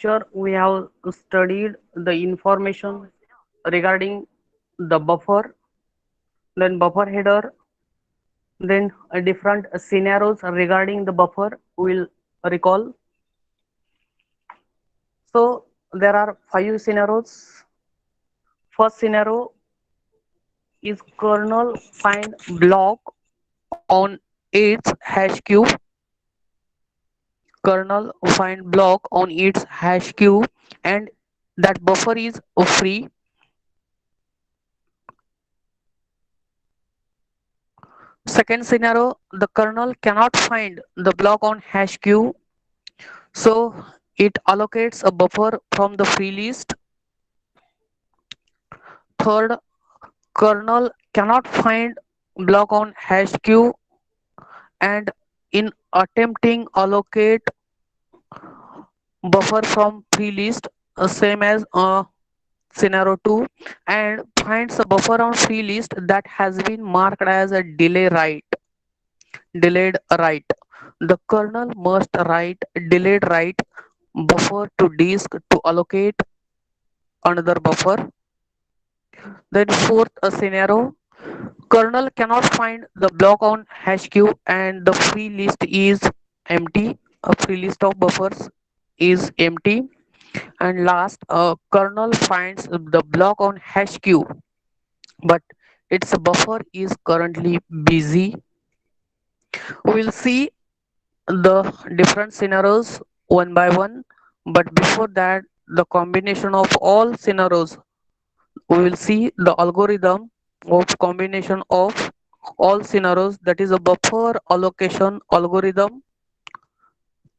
lecture, we have studied the information regarding the buffer, then buffer header, then different scenarios regarding the buffer we'll recall. So there are 5 scenarios. First scenario is kernel find block on its hash queue. Kernel find block on its hash queue and that buffer is free. Second scenario, the kernel cannot find the block on hash queue, so it allocates a buffer from the free list. Third, kernel cannot find block on hash queue and in attempting allocate buffer from free list, same as scenario 2, and finds a buffer on free list that has been marked as a delayed write. The kernel must write delayed write buffer to disk to allocate another buffer. Then fourth a scenario, kernel cannot find the block on hash queue and the free list is empty. A free list of buffers is empty. And last, kernel finds the block on hash queue, but its buffer is currently busy. We'll see the different scenarios one by one, but before that, the combination of all scenarios, we will see the algorithm of combination of all scenarios, that is a buffer allocation algorithm,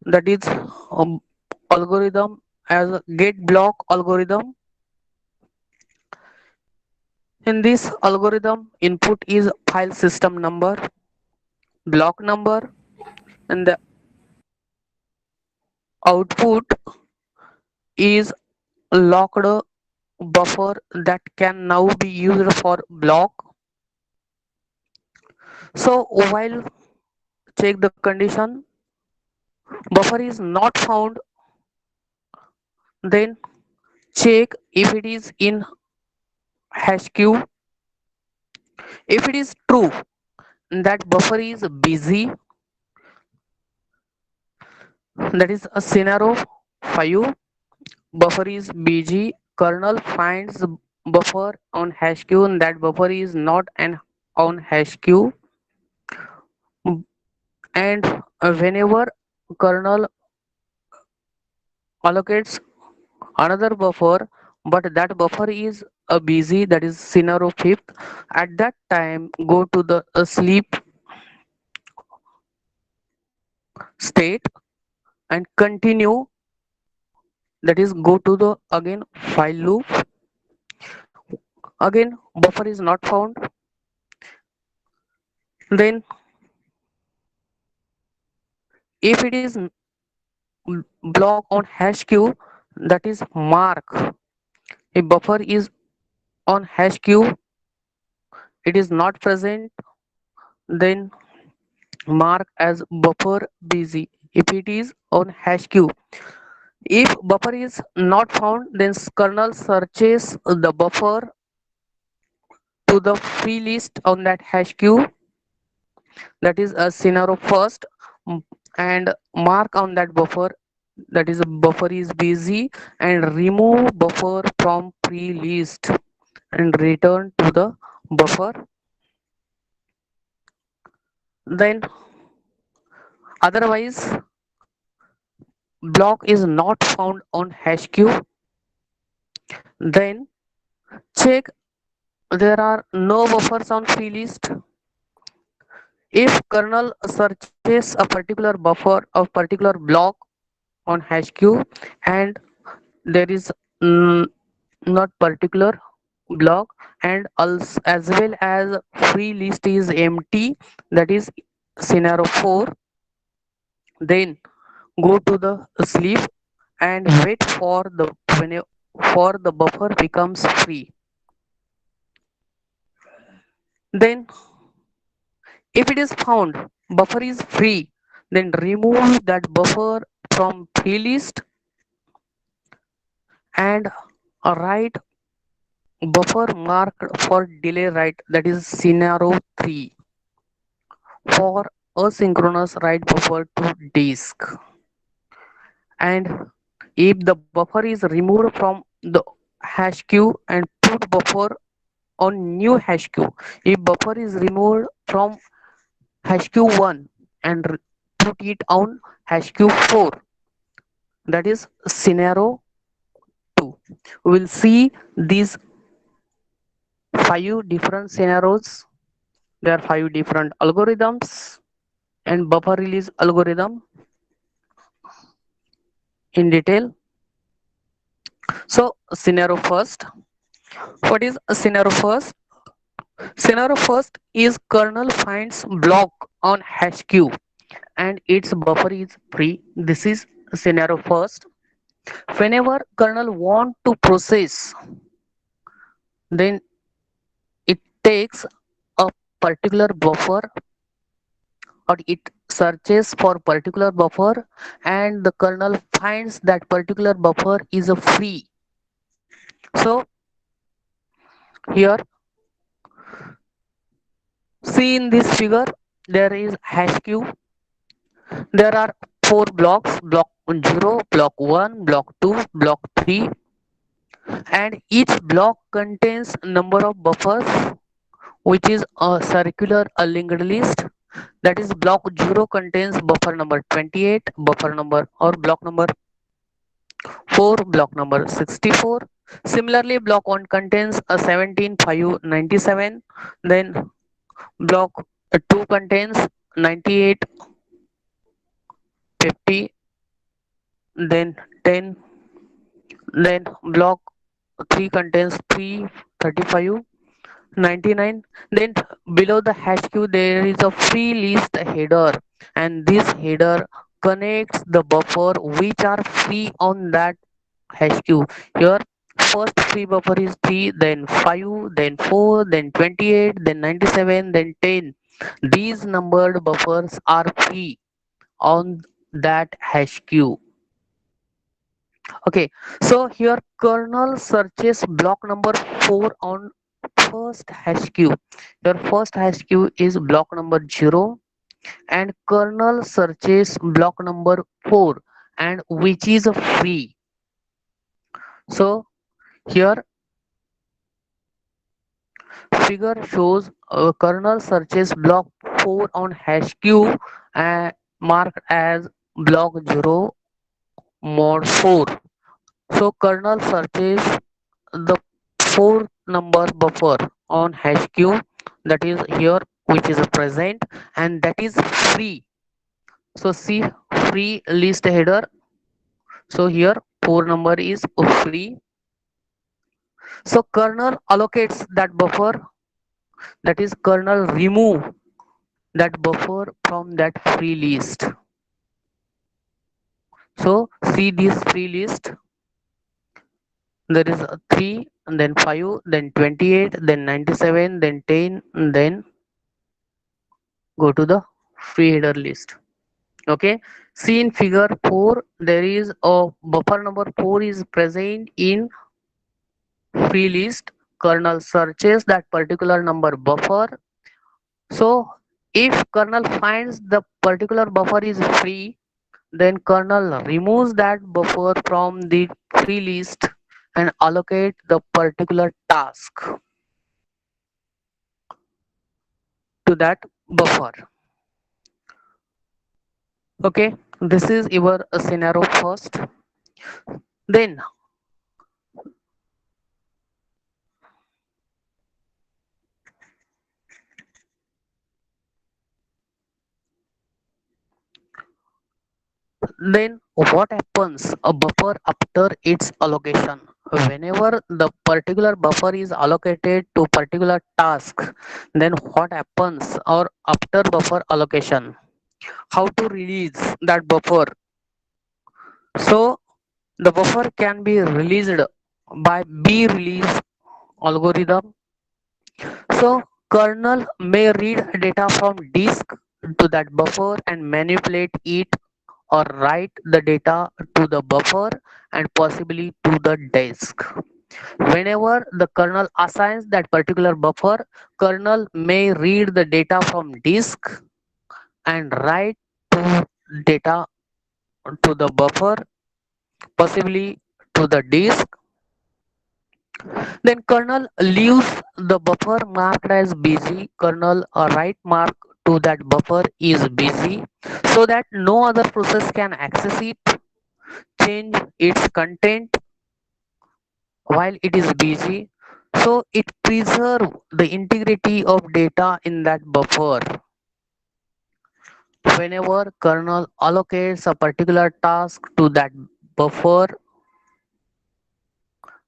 that is algorithm as a get block algorithm. In this algorithm, input is file system number, block number, and the output is locked buffer that can now be used for block. So while check the condition, buffer is not found, then check if it is in hash queue. If it is true that buffer is busy, that is a scenario 5, buffer is busy, kernel finds buffer on hash queue and that buffer is not an on hash queue, and whenever kernel allocates another buffer but that buffer is busy, that is scenario 5th, at that time go to the sleep state and continue, that is go to the again while loop. Again buffer is not found, then if it is block on hash queue, that is mark, if buffer is on hash queue, it is not present, then mark as buffer busy. If it is on hash queue, if buffer is not found, then kernel searches the buffer to the free list on that hash queue, that is a scenario first, and mark on that buffer, that is a buffer is busy, and remove buffer from free list and return to the buffer. Then otherwise block is not found on hash queue, then check there are no buffers on free list. If kernel searches a particular buffer of particular block on hash queue and there is not particular block and also as well as free list is empty, that is scenario 4, then go to the sleep and wait for the for the buffer becomes free. Then if it is found buffer is free, then remove that buffer from free list and a write buffer marked for delay write, that is scenario 3 for asynchronous write buffer to disk. And if the buffer is removed from the hash queue and put buffer on new hash queue, if buffer is removed from hash queue 1 and put it on hash queue 4, that is scenario 2. We'll see these five different scenarios. There are five different algorithms and buffer release algorithm in detail. So scenario first, what is a scenario first? Scenario first is kernel finds block on hash queue and its buffer is free. This is scenario first. Whenever kernel want to process, then it takes a particular buffer, or it searches for particular buffer, and the kernel finds that particular buffer is a free. So here, see in this figure, there is hash queue. There are four blocks: block 0, block 1, block 2, block 3, and each block contains number of buffers, which is a circular a linked list. That is, block 0 contains buffer number 28, buffer number or block number 4, block number 64. Similarly, block 1 contains a 17, 5, 97. Then block 2 contains 98, 50, then 10. Then block 3 contains 3, 35, 99. Then below the hash queue there is a free list header, and this header connects the buffer which are free on that hash queue. Here first free buffer is 3, then 5, then 4, then 28, then 97, then 10. These numbered buffers are free on that hash queue. Okay, so here kernel searches block number 4 on first hash queue. Your first hash queue is block number 0, and kernel searches block number 4 and which is free. So here figure shows kernel searches block 4 on hash queue and marked as block 0 mod 4. So kernel searches the 4 number buffer on hash queue, that is here, which is present, and that is free. So see free list header. So here 4 number is free. So kernel allocates that buffer, that is kernel remove that buffer from that free list. So see this free list, there is a 3, and then 5, then 28, then 97, then 10, and then go to the free header list. Okay, see in figure 4, there is a buffer number 4 is present in free list. Kernel searches that particular number buffer. So if kernel finds the particular buffer is free, then kernel removes that buffer from the free list and allocate the particular task to that buffer. Okay, this is your scenario first. Then Then what happens a buffer after its allocation? Whenever the particular buffer is allocated to particular task, then what happens or after buffer allocation? How to release that buffer? So the buffer can be released by B release algorithm. So kernel may read data from disk to that buffer and manipulate it or write the data to the buffer and possibly to the disk. Whenever the kernel assigns that particular buffer, kernel may read the data from disk and write to data to the buffer, possibly to the disk. Then kernel leaves the buffer marked as busy. Kernel write mark to that buffer is busy so that no other process can access it, change its content while it is busy. So it preserves the integrity of data in that buffer. Whenever kernel allocates a particular task to that buffer,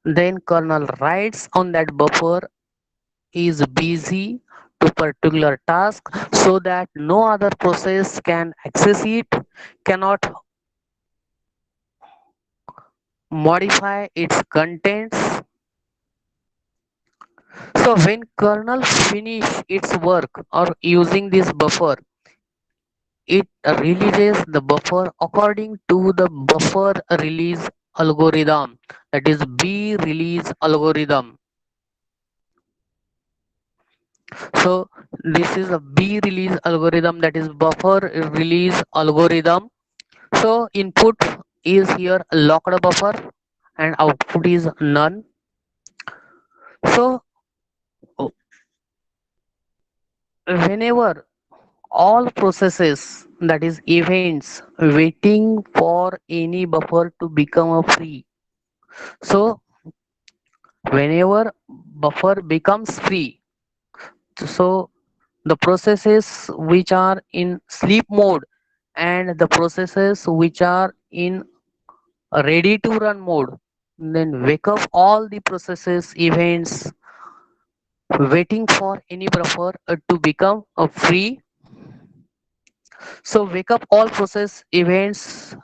then kernel writes on that buffer is busy to particular task so that no other process can access it, cannot modify its contents. So when kernel finish its work or using this buffer, it releases the buffer according to the buffer release algorithm, that is B release algorithm. So this is a B release algorithm, that is buffer release algorithm. So input is here locked buffer and output is none. So whenever all processes, that is events waiting for any buffer to become a free. So whenever buffer becomes free, so the processes which are in sleep mode and the processes which are in ready to run mode, then wake up all the processes events waiting for any buffer to become free. So wake up all process events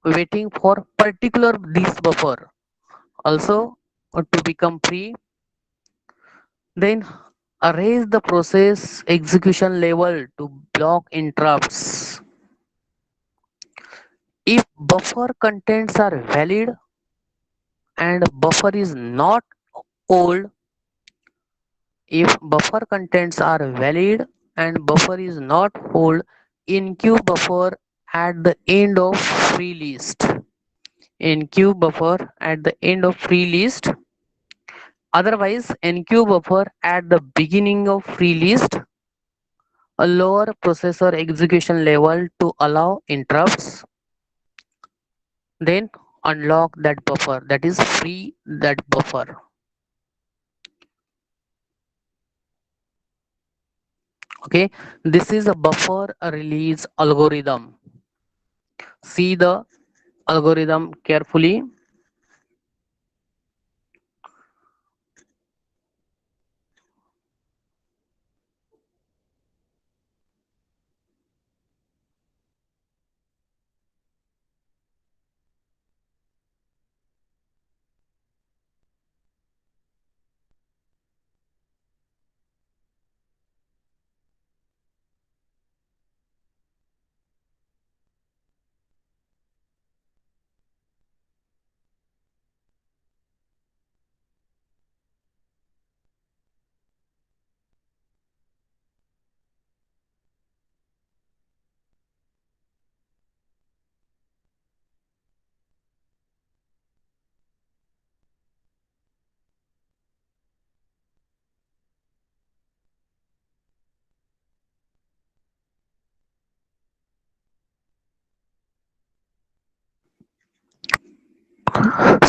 waiting for particular this buffer also to become free. Then raise the process execution level to block interrupts. If buffer contents are valid and buffer is not old, if buffer contents are valid and buffer is not old, enqueue buffer at the end of free list. Enqueue buffer at the end of free list. Otherwise, enqueue buffer at the beginning of free list, a lower processor execution level to allow interrupts. Then unlock that buffer, that is free that buffer. Okay, this is a buffer release algorithm. See the algorithm carefully.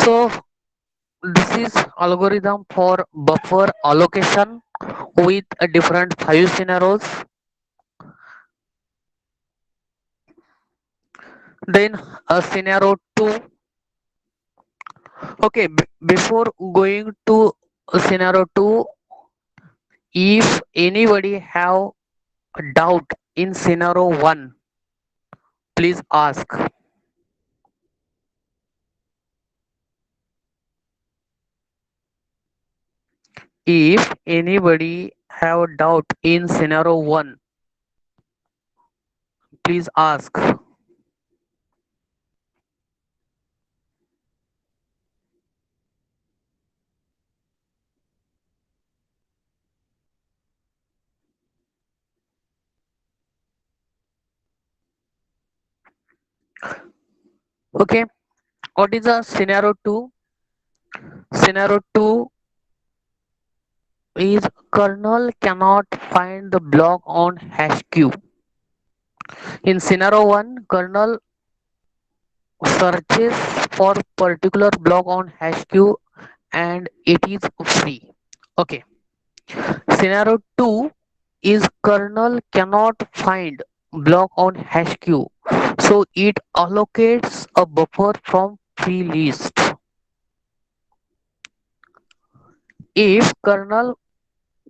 So this is algorithm for buffer allocation with a different five scenarios. Then a scenario 2. Okay, before going to scenario 2, if anybody have a doubt in scenario 1, please ask. If anybody have a doubt in scenario 1, please ask. Okay, what is a scenario 2? Scenario 2 is kernel cannot find the block on hash queue. In scenario 1, kernel searches for particular block on hash queue and it is free. Okay. Scenario 2 is kernel cannot find block on hash queue, so it allocates a buffer from free list. If kernel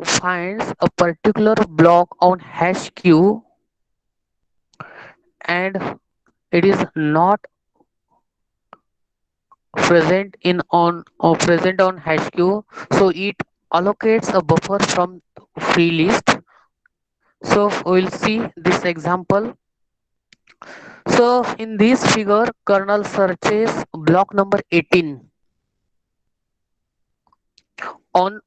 finds a particular block on hash queue and it is not present on hash queue, so it allocates a buffer from free list. So we'll see this example. So in this figure, kernel searches block number 18 on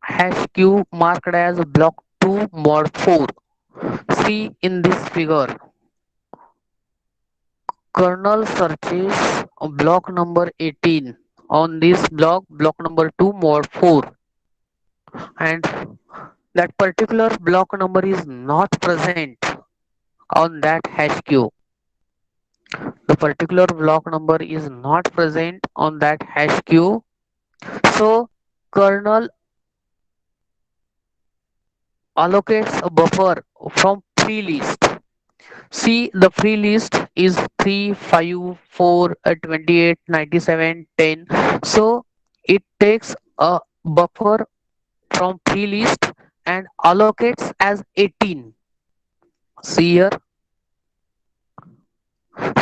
hash queue marked as block 2 mod 4. See in this figure, kernel searches block number 18 on this block number 2 mod 4, and that particular block number is not present on that hash queue. The particular block number is not present on that hash queue. So kernel allocates a buffer from free list. See the free list is 3, 5, 4, 28, 97, 10. So it takes a buffer from free list and allocates as 18. See here.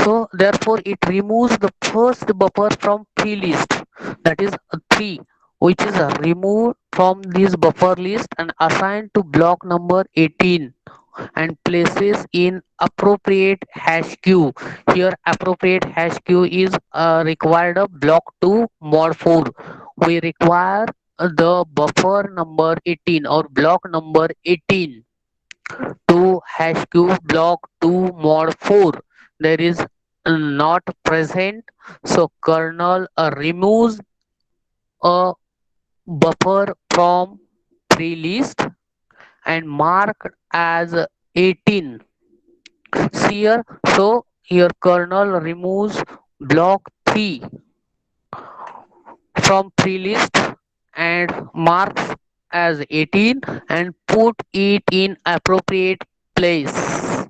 So therefore it removes the first buffer from free list, that is 3, which is removed from this buffer list and assigned to block number 18 and places in appropriate hash queue. Here appropriate hash queue is required of block 2 mod 4. We require the buffer number 18 or block number 18 to hash queue block 2 mod 4. There is not present, so kernel removes a buffer from free list and marked as 18. See here, so here kernel removes block 3 from free list and marks as 18 and put it in appropriate place.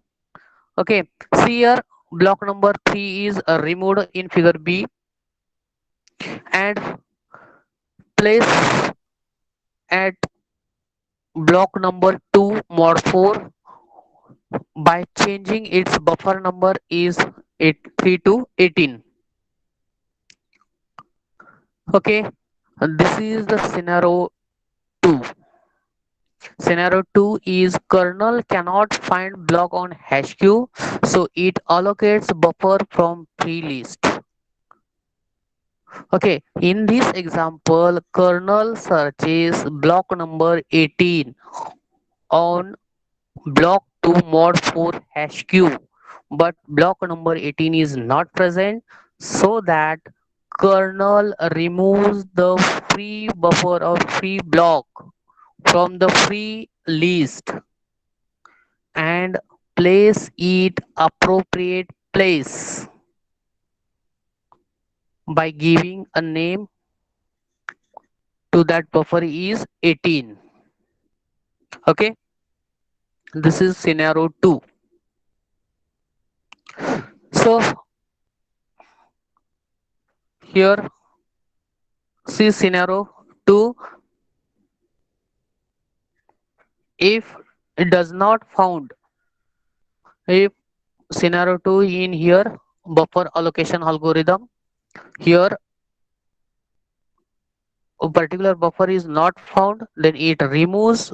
Okay, see here block number 3 is removed in figure B and place at block number 2 mod 4 by changing its buffer number is 3 to 18. Okay, this is the scenario 2. Scenario 2 is kernel cannot find block on hash queue, so it allocates buffer from free list. Okay, in this example, kernel searches block number 18 on block 2 mod 4 hash queue, but block number 18 is not present, so that kernel removes the free buffer or free block from the free list and place it appropriate place by giving a name to that buffer is 18. Okay, this is scenario 2. So here see scenario 2. If it does not found, if scenario 2 in here buffer allocation algorithm, here a particular buffer is not found, then it removes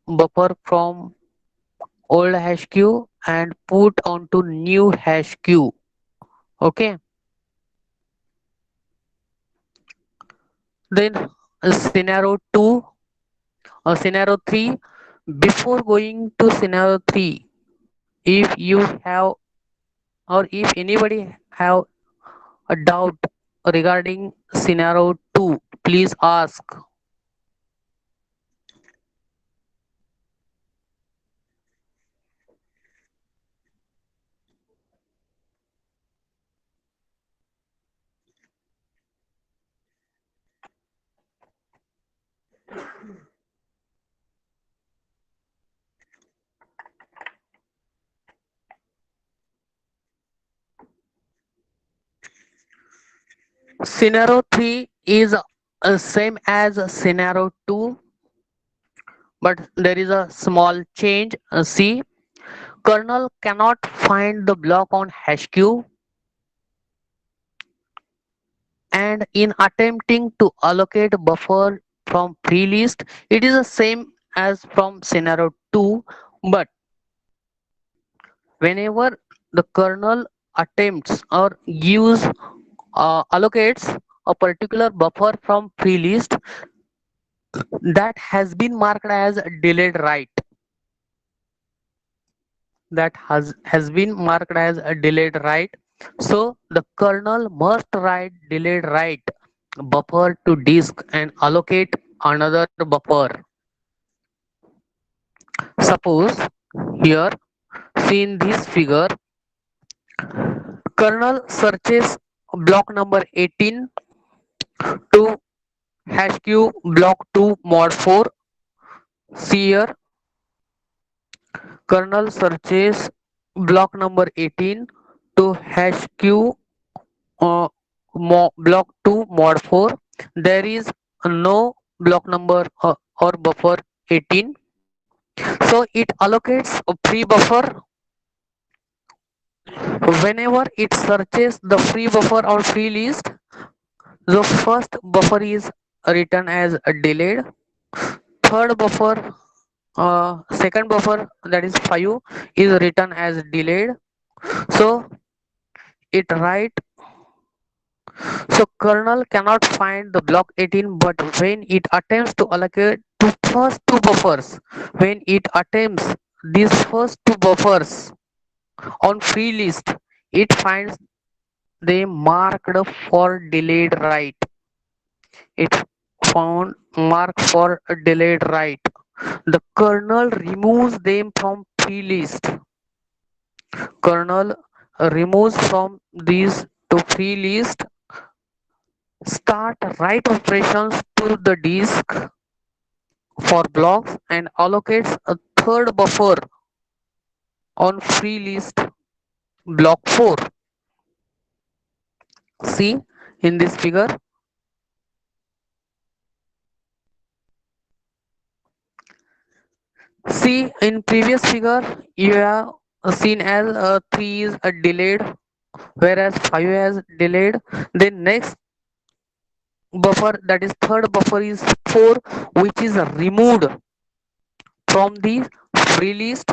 buffer from old hash queue and put onto new hash queue. Okay, then scenario 2 or scenario 3, before going to scenario 3, if you have or if anybody have a doubt regarding scenario 2, please ask. Scenario 3 is same as scenario 2, but there is a small change. See, kernel cannot find the block on hash queue, and in attempting to allocate buffer from free list, it is the same as from scenario 2, but whenever the kernel attempts or gives allocates a particular buffer from free list, that has been marked as delayed write, that has been marked as a delayed write. So the kernel must write delayed write buffer to disk and allocate another buffer. Suppose here, see in this figure, kernel searches block number 18 to hash q block 2 mod 4. See here, kernel searches block number 18 to hash q block 2 mod 4. There is no block number or buffer 18, so it allocates a free buffer. Whenever it searches the free buffer or free list, the first buffer is written as delayed, third buffer, second buffer, that is 5, is written as delayed. So it write. So kernel cannot find the block 18, but when it attempts to allocate to first two buffers, when it attempts these first two buffers on free list, it finds them marked for delayed write. It found marked for a delayed write. The kernel removes them from free list. Kernel removes from these to free list, start write operations to the disk for blocks, and allocates a third buffer on free list block 4. See in this figure. See in previous figure, you have seen as 3 is a delayed, whereas 5 has delayed. Then next buffer, that is third buffer, is 4, which is removed from the free list.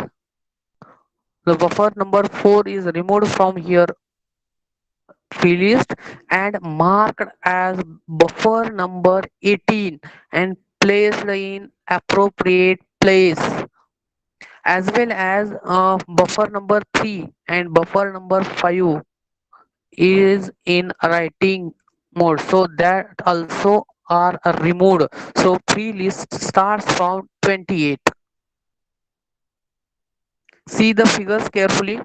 The buffer number 4 is removed from here free list and marked as buffer number 18 and placed in appropriate place, as well as buffer number 3 and buffer number 5 is in writing mode, so that also are removed. So free list starts from 28. See the figures carefully.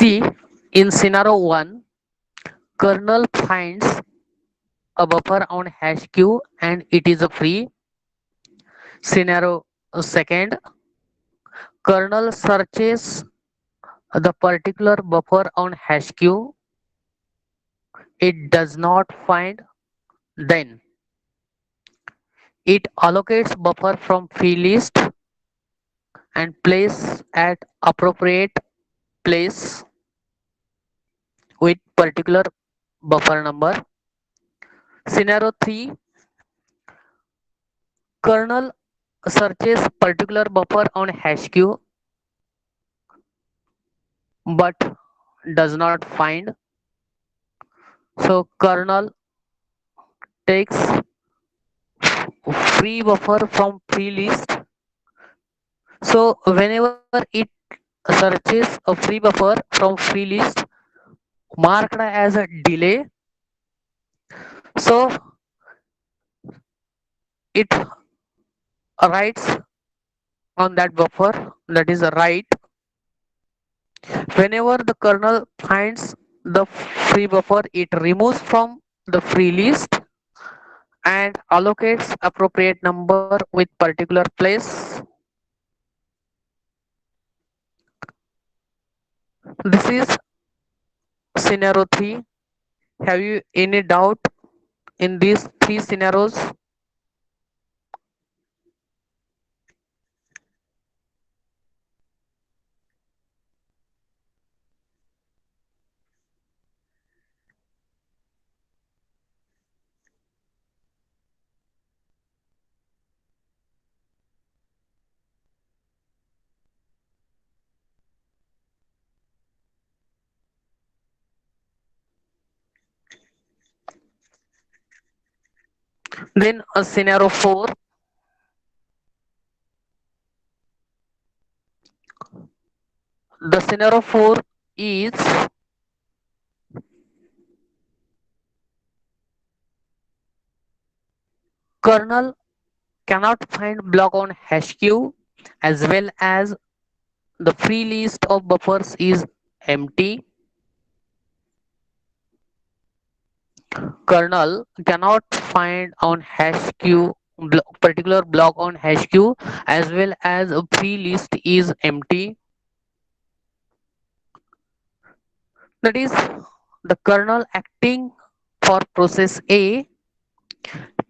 See, in scenario 1, kernel finds a buffer on hash q and it is a free. Scenario second, kernel searches the particular buffer on hash q, it does not find, then it allocates buffer from free list and place at appropriate place with particular buffer number. Scenario 3, kernel searches particular buffer on hash q but does not find. So kernel takes free buffer from free list. So whenever it searches a free buffer from free list marked as a delay, so it writes on that buffer, that is a write. Whenever the kernel finds the free buffer, it removes from the free list and allocates appropriate number with particular place. This is scenario 3. Have you any doubt in these three scenarios? Then scenario 4, the scenario 4 is kernel cannot find block on hash q as well as the free list of buffers is empty. Kernel cannot find on hash q particular block on hash q as well as a free list is empty. That is, the kernel acting for process A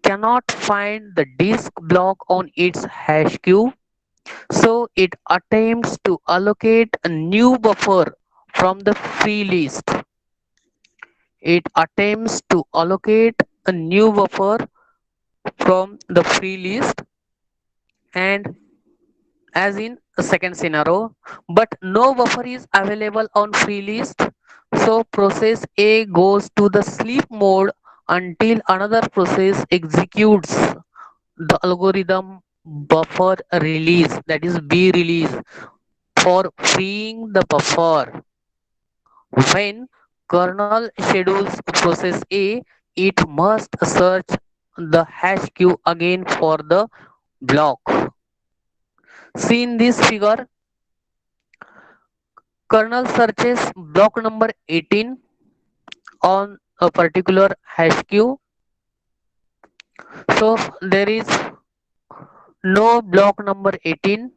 cannot find the disk block on its hash queue, so it attempts to allocate a new buffer from the free list. It attempts to allocate a new buffer from the free list and as in the second scenario, but no buffer is available on free list, so process A goes to the sleep mode until another process executes the algorithm buffer release, that is B release, for freeing the buffer. When kernel schedules process A, it must search the hash queue again for the block. See in this figure, kernel searches block number 18 on a particular hash queue. So there is no block number 18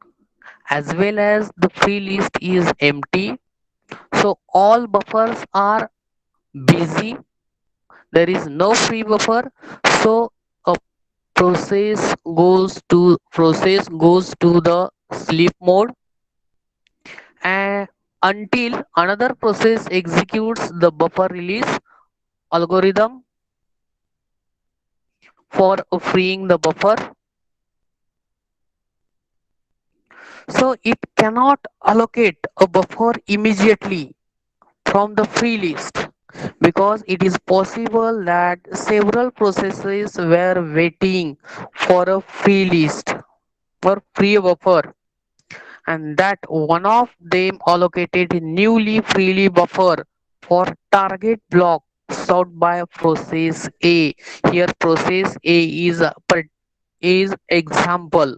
as well as the free list is empty. So all buffers are busy. There is no free buffer. So a process goes to the sleep mode and until another process executes the buffer release algorithm for freeing the buffer. So it cannot allocate a buffer immediately from the free list because it is possible that several processes were waiting for a free list or free buffer and that one of them allocated a newly freely buffer for target block sought by process A. Here process A is example.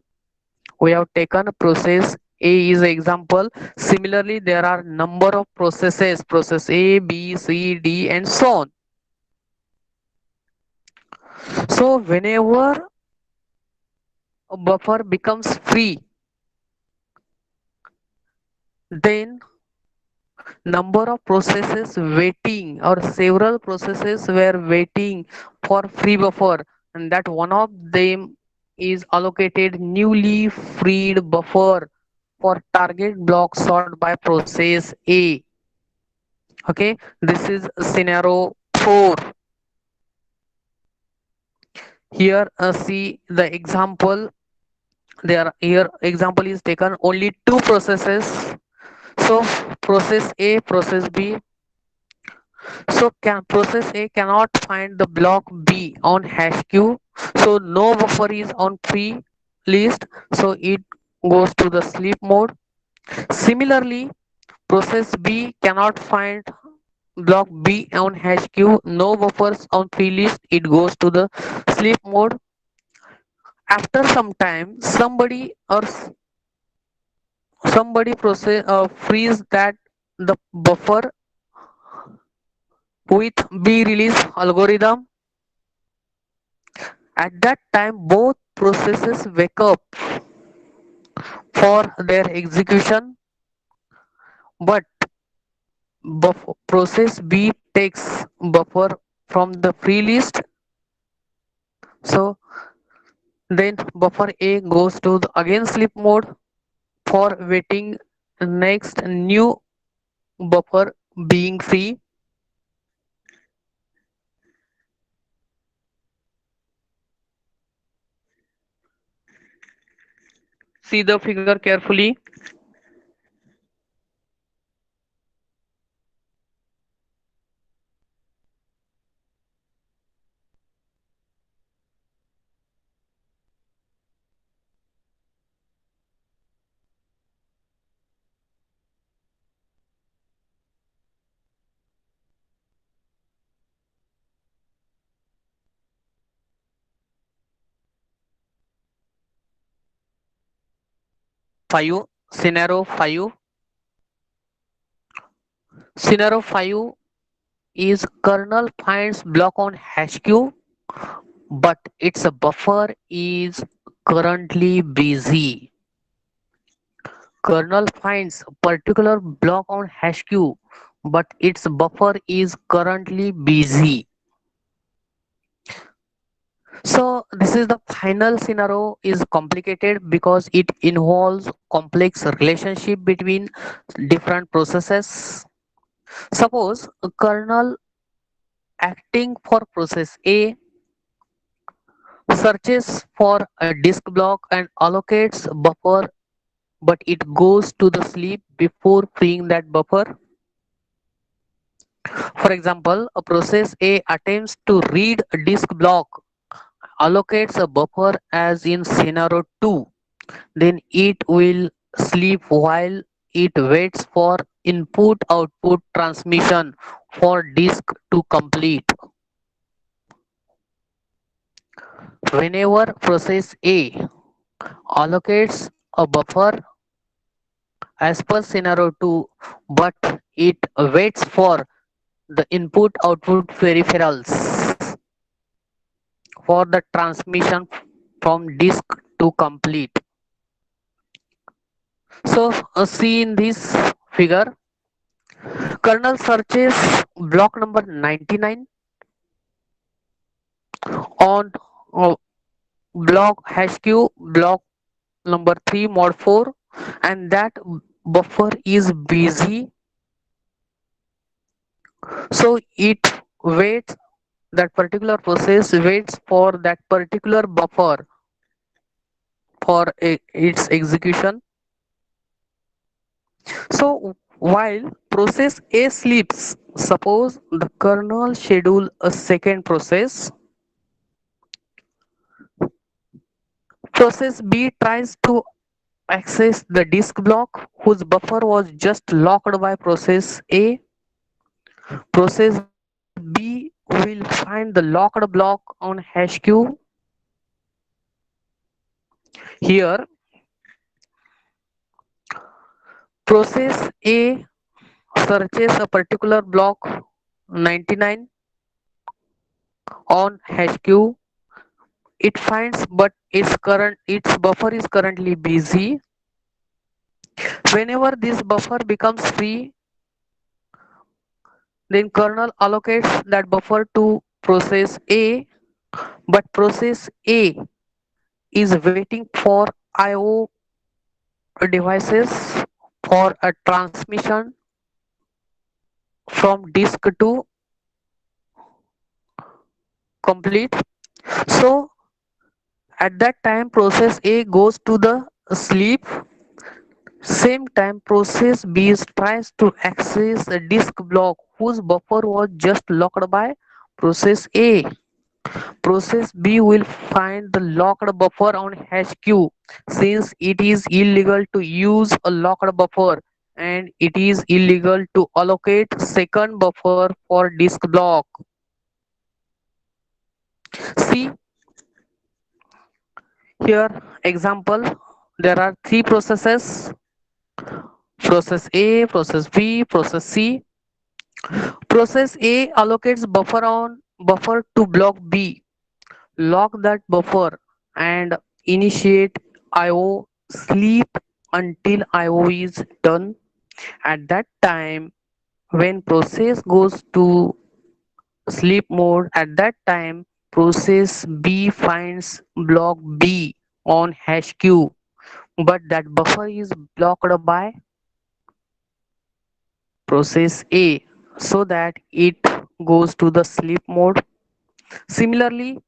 We have taken process A is example. Similarly, there are number of processes, process A, B, C, D, and so on. So whenever a buffer becomes free, then number of processes waiting or several processes were waiting for free buffer, and that one of them is allocated newly freed buffer for target block sought by process A. Okay, this is scenario 4. Here see the example. There here example is taken only two processes. So process A, process B. So can process A cannot find the block B on hash queue. So no buffer is on free list. So it goes to the sleep mode. Similarly, process B cannot find block B on hash queue. No buffers on free list. It goes to the sleep mode. After some time, somebody process freeze that the buffer with B release algorithm. At that time, both processes wake up for their execution, but process B takes buffer from the free list. So then buffer A goes to the again sleep mode for waiting next new buffer being free. See the figure carefully. Five scenario 5. Scenario 5 is kernel finds block on hash queue, but its buffer is currently busy. Kernel finds a particular block on hash queue, but its buffer is currently busy. So this is the final scenario is complicated because it involves complex relationship between different processes. Suppose a kernel acting for process A searches for a disk block and allocates buffer, but it goes to the sleep before freeing that buffer. For example, a process A attempts to read a disk block, allocates a buffer as in scenario 2, then it will sleep while it waits for input output transmission for disk to complete. Whenever process A allocates a buffer as per scenario 2, but it waits for the input output peripherals for the transmission from disk to complete. So see in this figure, kernel searches block number 99 on uh, block hash queue block number 3 mod 4, and that buffer is busy. So it waits, that particular process waits for that particular buffer for its execution. So while process A sleeps, suppose the kernel schedule a second process. Process B tries to access the disk block whose buffer was just locked by process A. Process B will find the locked block on hash queue. Here Process A searches a particular block 99 on hash queue. It finds but its buffer is currently busy. Whenever this buffer becomes free, then kernel allocates that buffer to process A, but process A is waiting for IO devices for a transmission from disk to complete. So at that time process A goes to the sleep. Same time process B tries to access a disk block whose buffer was just locked by process A. Process B will find the locked buffer on hash queue since it is illegal to use a locked buffer and it is illegal to allocate second buffer for disk block. See here example, there are three processes: process A, process B, process C. Process A allocates buffer to block B, lock that buffer and initiate IO sleep until IO is done. At that time, when process goes to sleep mode, at that time process B finds block B on hash queue, but that buffer is blocked by process A so that it goes to the sleep mode. Similarly,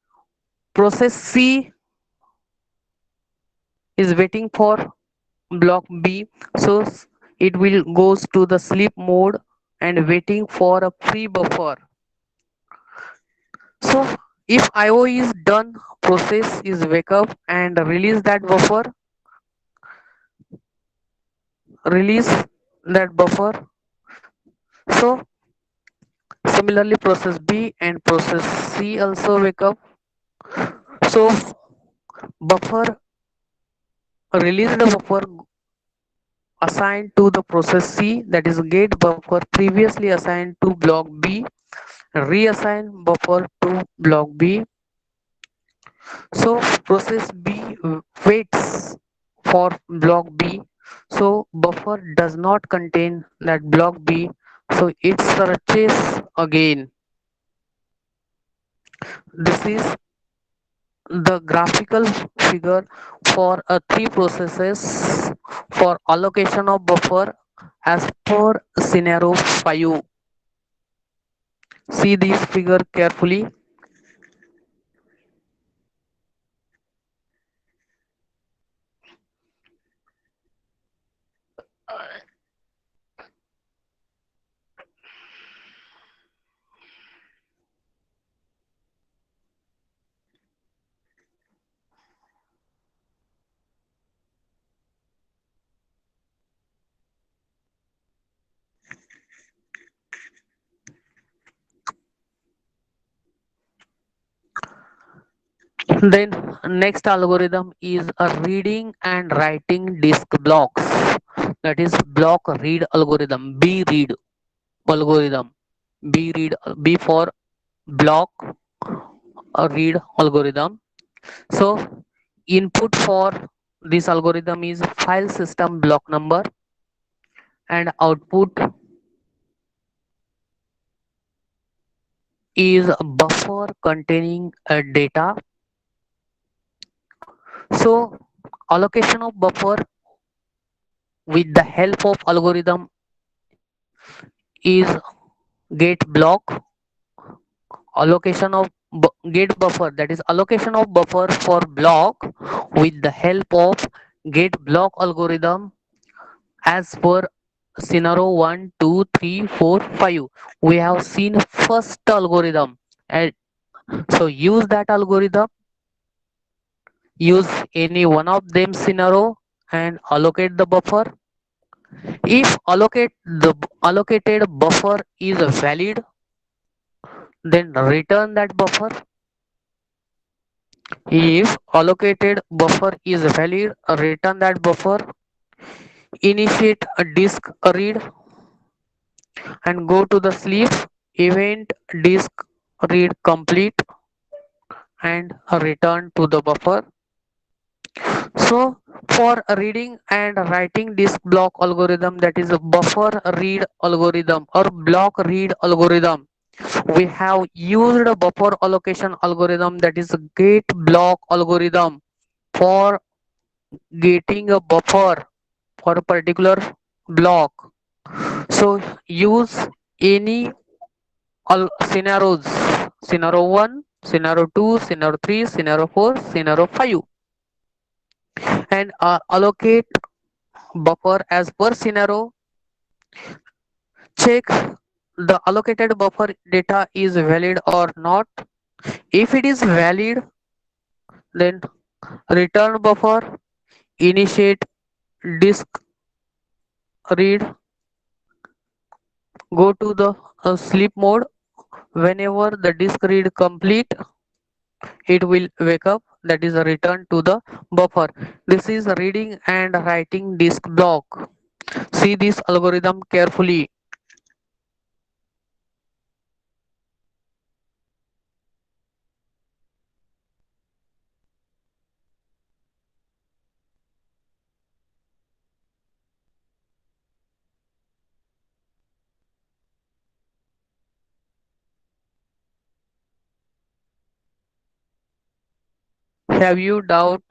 process C is waiting for block B, so it will goes to the sleep mode and waiting for a free buffer. So if IO is done, process is wake up and release that buffer, release that buffer. So similarly process B and process C also wake up. So buffer release the buffer assigned to the process C, that is get buffer previously assigned to block B, reassign buffer to block B. So process B waits for block B. So buffer does not contain that block B. So it searches again. This is the graphical figure for three processes for allocation of buffer as per scenario 5. See this figure carefully. Then next algorithm is a reading and writing disk blocks. That is block read algorithm. B read algorithm. B read B for block read algorithm. So input for this algorithm is file system block number and output is a buffer containing data. So allocation of buffer with the help of algorithm is get block allocation of get buffer, that is allocation of buffer for block with the help of get block algorithm as per scenario 1 2 3 4 5. We have seen first algorithm and so use that algorithm, use any one of them scenario and allocate the buffer. If allocated buffer is valid, then return that buffer. If allocated buffer is valid, return that buffer. initiate a disk read and go to the sleep event disk read complete and return to the buffer. So for reading and writing disk block algorithm, that is a buffer read algorithm or block read algorithm, we have used a buffer allocation algorithm, that is a get block algorithm, for getting a buffer for a particular block. So use any scenarios: scenario 1, scenario 2, scenario 3, scenario 4, scenario 5, and allocate buffer as per scenario. Check the allocated buffer data is valid or not. If it is valid, then return buffer, initiate disk read, go to the sleep mode. Whenever the disk read complete, it will wake up, that is a return to the buffer. This is reading and writing disk block. See this algorithm carefully. Have you doubt?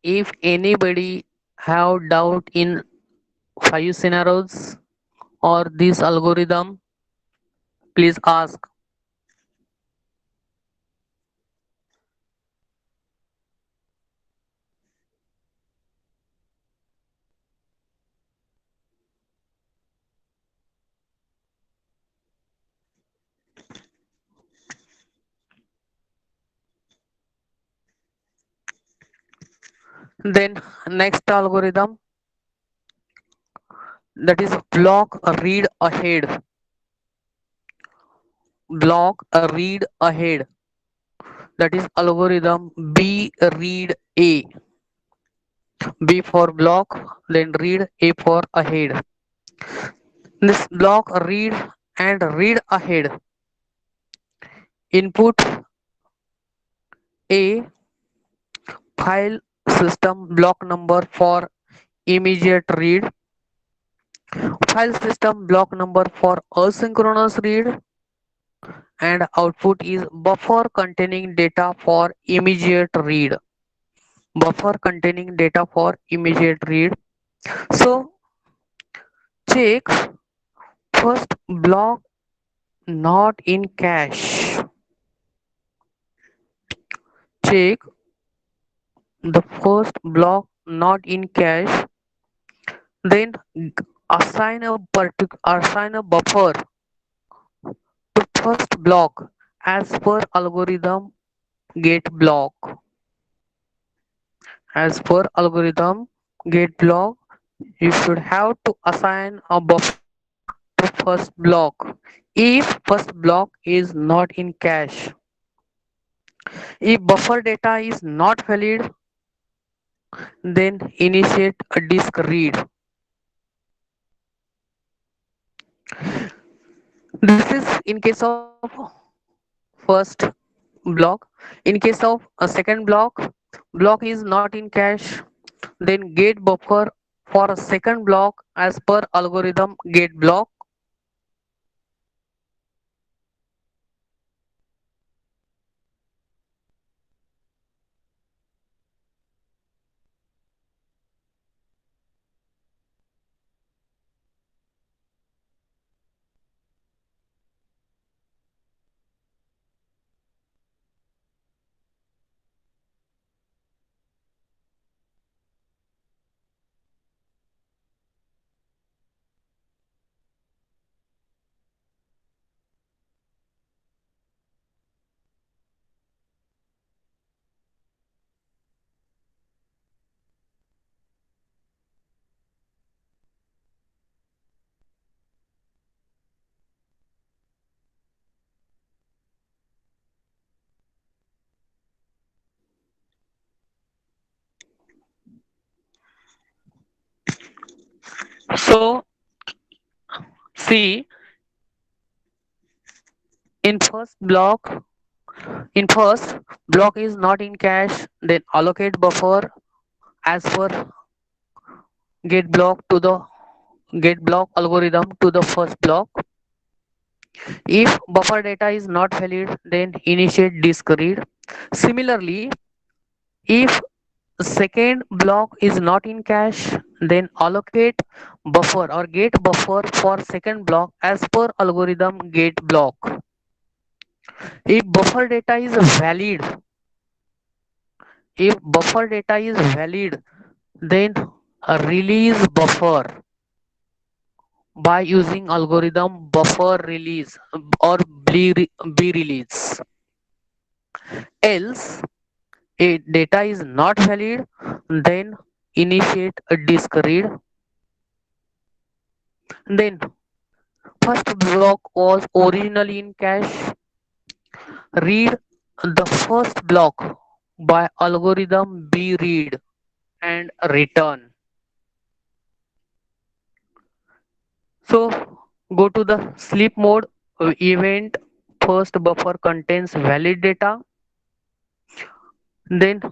If anybody have doubt in 5 scenarios or this algorithm, please ask. Then next algorithm, that is block read ahead. Block read ahead, that is algorithm B read A. B for block, then read, A for ahead. This block read and read ahead. Input A, file system block number for immediate read, file system block number for asynchronous read, and output is buffer containing data for immediate read. Buffer containing data for immediate read. So check first block not in cache. Check the first block not in cache, then assign a buffer to first block as per algorithm get block. As per algorithm get block, you should have to assign a buffer to first block if first block is not in cache. If buffer data is not valid, then initiate a disk read. This is in case of first block. In case of a second block is not in cache, then get buffer for a second block as per algorithm get block. So see, in first block, in first block is not in cache, then allocate buffer as per get block to the get block algorithm to the first block. If buffer data is not valid, then initiate disk read. Similarly, if second block is not in cache, then allocate buffer or get buffer for second block as per algorithm get block. If buffer data is valid, if buffer data is valid, then release buffer by using algorithm buffer release or B release. Else, if data is not valid, then initiate a disk read. Then first block was originally in cache. Read the first block by algorithm B read and return. So go to the sleep mode event. First buffer contains valid data. Then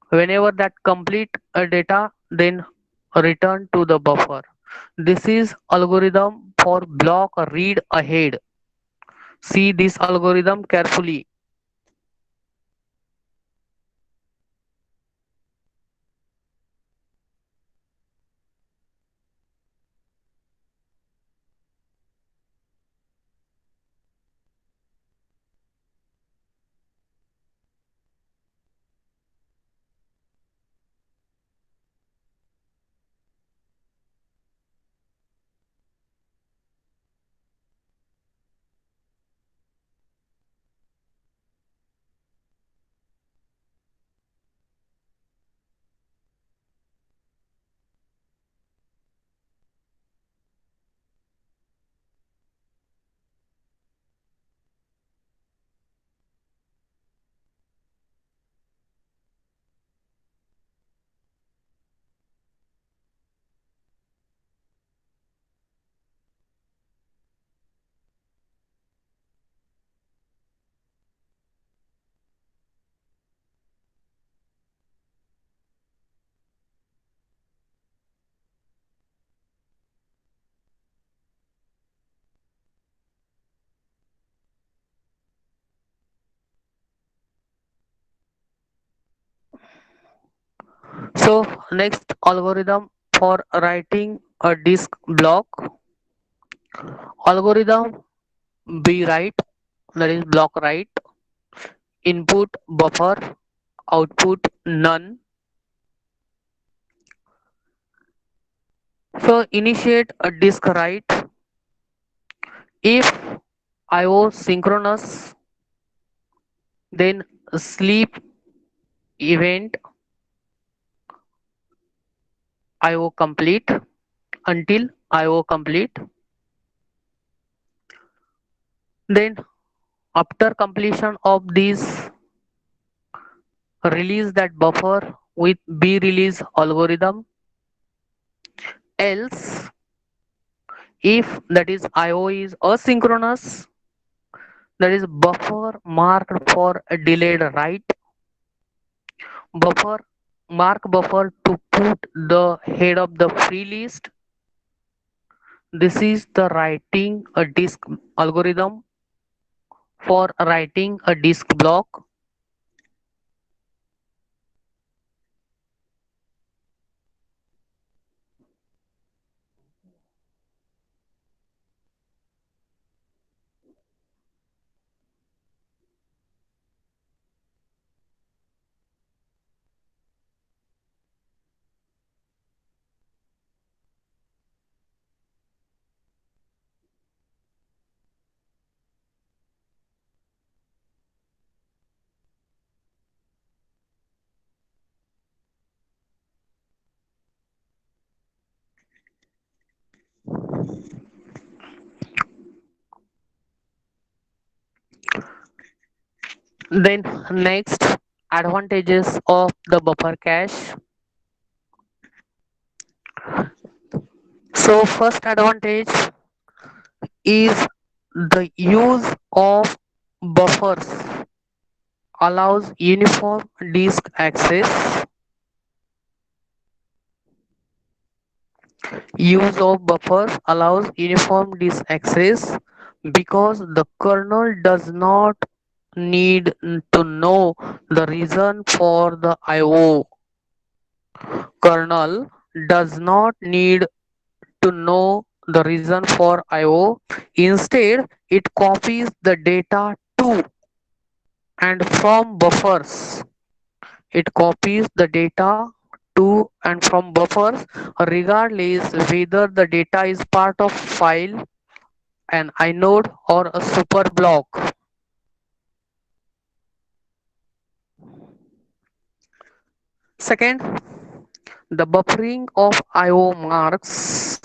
whenever that complete data, then return to the buffer. This is algorithm for block read ahead. See this algorithm carefully. So next algorithm for writing a disk block. Algorithm B write, that is block write. Input buffer, output none. So initiate a disk write. If IO synchronous, then sleep event IO complete until IO complete. Then after completion of this, release that buffer with B release algorithm. Else, if that is IO is asynchronous, that is buffer marked for a delayed write. Buffer mark buffer to put the head of the free list. This is the writing a disk algorithm for writing a disk block. Then next, advantages of the buffer cache. So first advantage is the use of buffers allows uniform disk access. Use of buffers allows uniform disk access because the kernel does not need to know the reason for the IO. Kernel does not need to know the reason for IO. Instead, it copies the data to and from buffers. It copies the data to and from buffers regardless whether the data is part of file, an inode or a super block. Second, the buffering of IO marks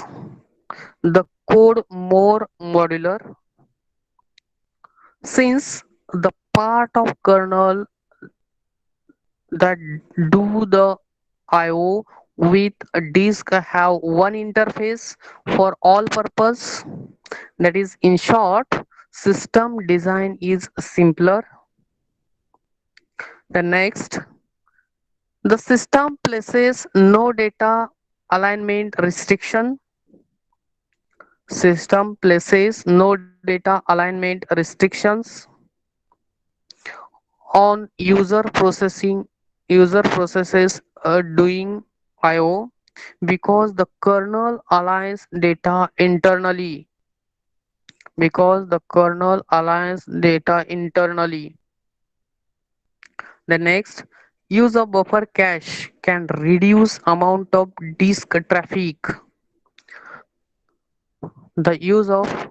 the code more modular since the part of kernel that do the IO with a disk have one interface for all purpose. That is, in short, system design is simpler. The next, the system places no data alignment restriction. System places no data alignment restrictions on user processes doing IO because the kernel aligns data internally The next, use of buffer cache can reduce amount of disk traffic. The use of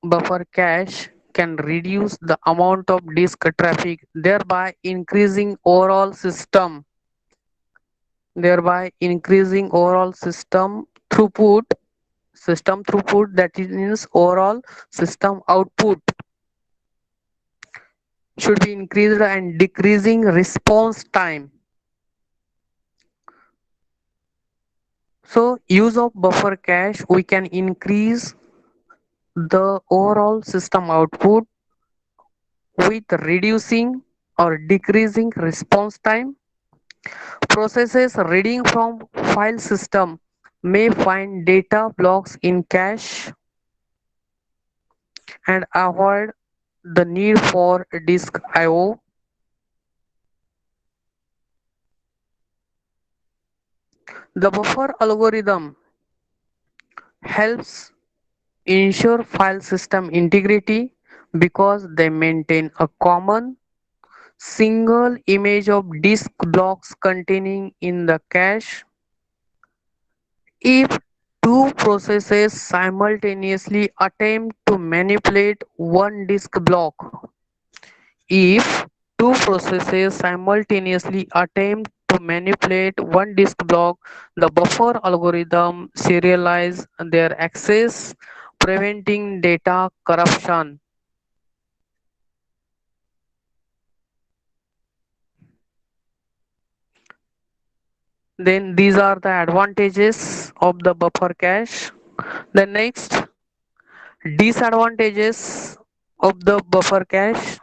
buffer cache can reduce the amount of disk traffic, thereby increasing overall system throughput, that means overall system output should be increased, and decreasing response time. So use of buffer cache, we can increase the overall system output with reducing or decreasing response time. Processes reading from file system may find data blocks in cache and avoid the need for disk IO. The buffer algorithm helps ensure file system integrity because they maintain a common single image of disk blocks containing in the cache. If two processes simultaneously attempt to manipulate one disk block, if two processes simultaneously attempt to manipulate one disk block, the buffer algorithm serializes their access, preventing data corruption. Then these are the advantages of the buffer cache. The next, disadvantages of the buffer cache: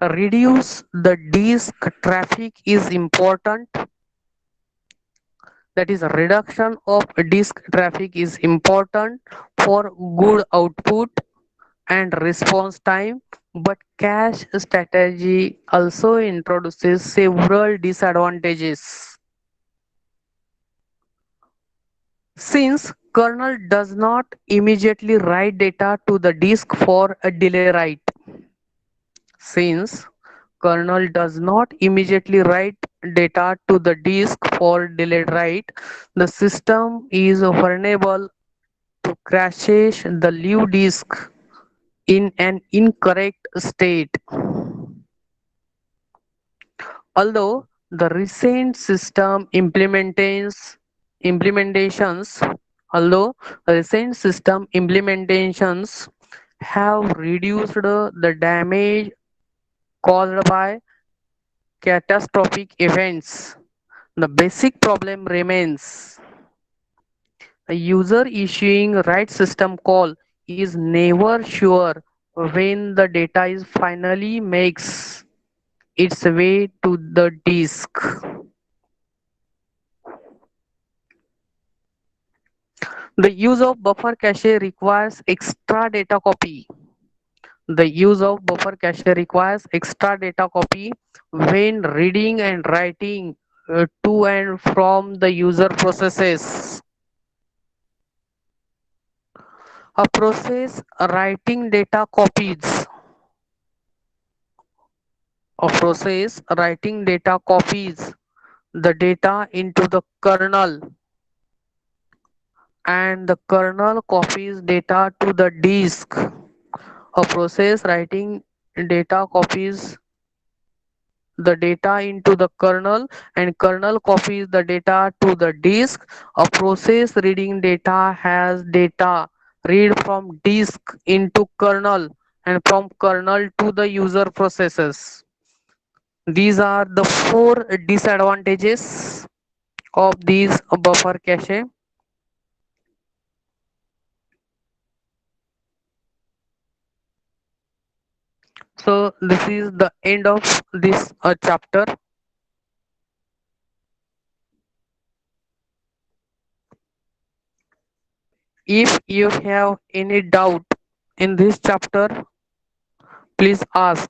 reduce the disk traffic is important. That is, reduction of disk traffic is important for good output and response time, but cache strategy also introduces several disadvantages. Since kernel does not immediately write data to the disk for a delay write. Since kernel does not immediately write data to the disk for delayed write, the system is vulnerable to crashes the live disk in an incorrect state. Although the recent system implementations, although recent system implementations have reduced the damage caused by catastrophic events, the basic problem remains. A user issuing write system call is never sure when the data is finally makes its way to the disk. The use of buffer cache requires extra data copy. The use of buffer cache requires extra data copy when reading and writing to and from the user processes. A process writing data copies. A process writing data copies the data into the kernel, and the kernel copies data to the disk. A process writing data copies the data into the kernel, and kernel copies the data to the disk. A process reading data has data read from disk into kernel and from kernel to the user processes. These are the four disadvantages of these buffer cache. So this is the end of this chapter. If you have any doubt in this chapter, please ask.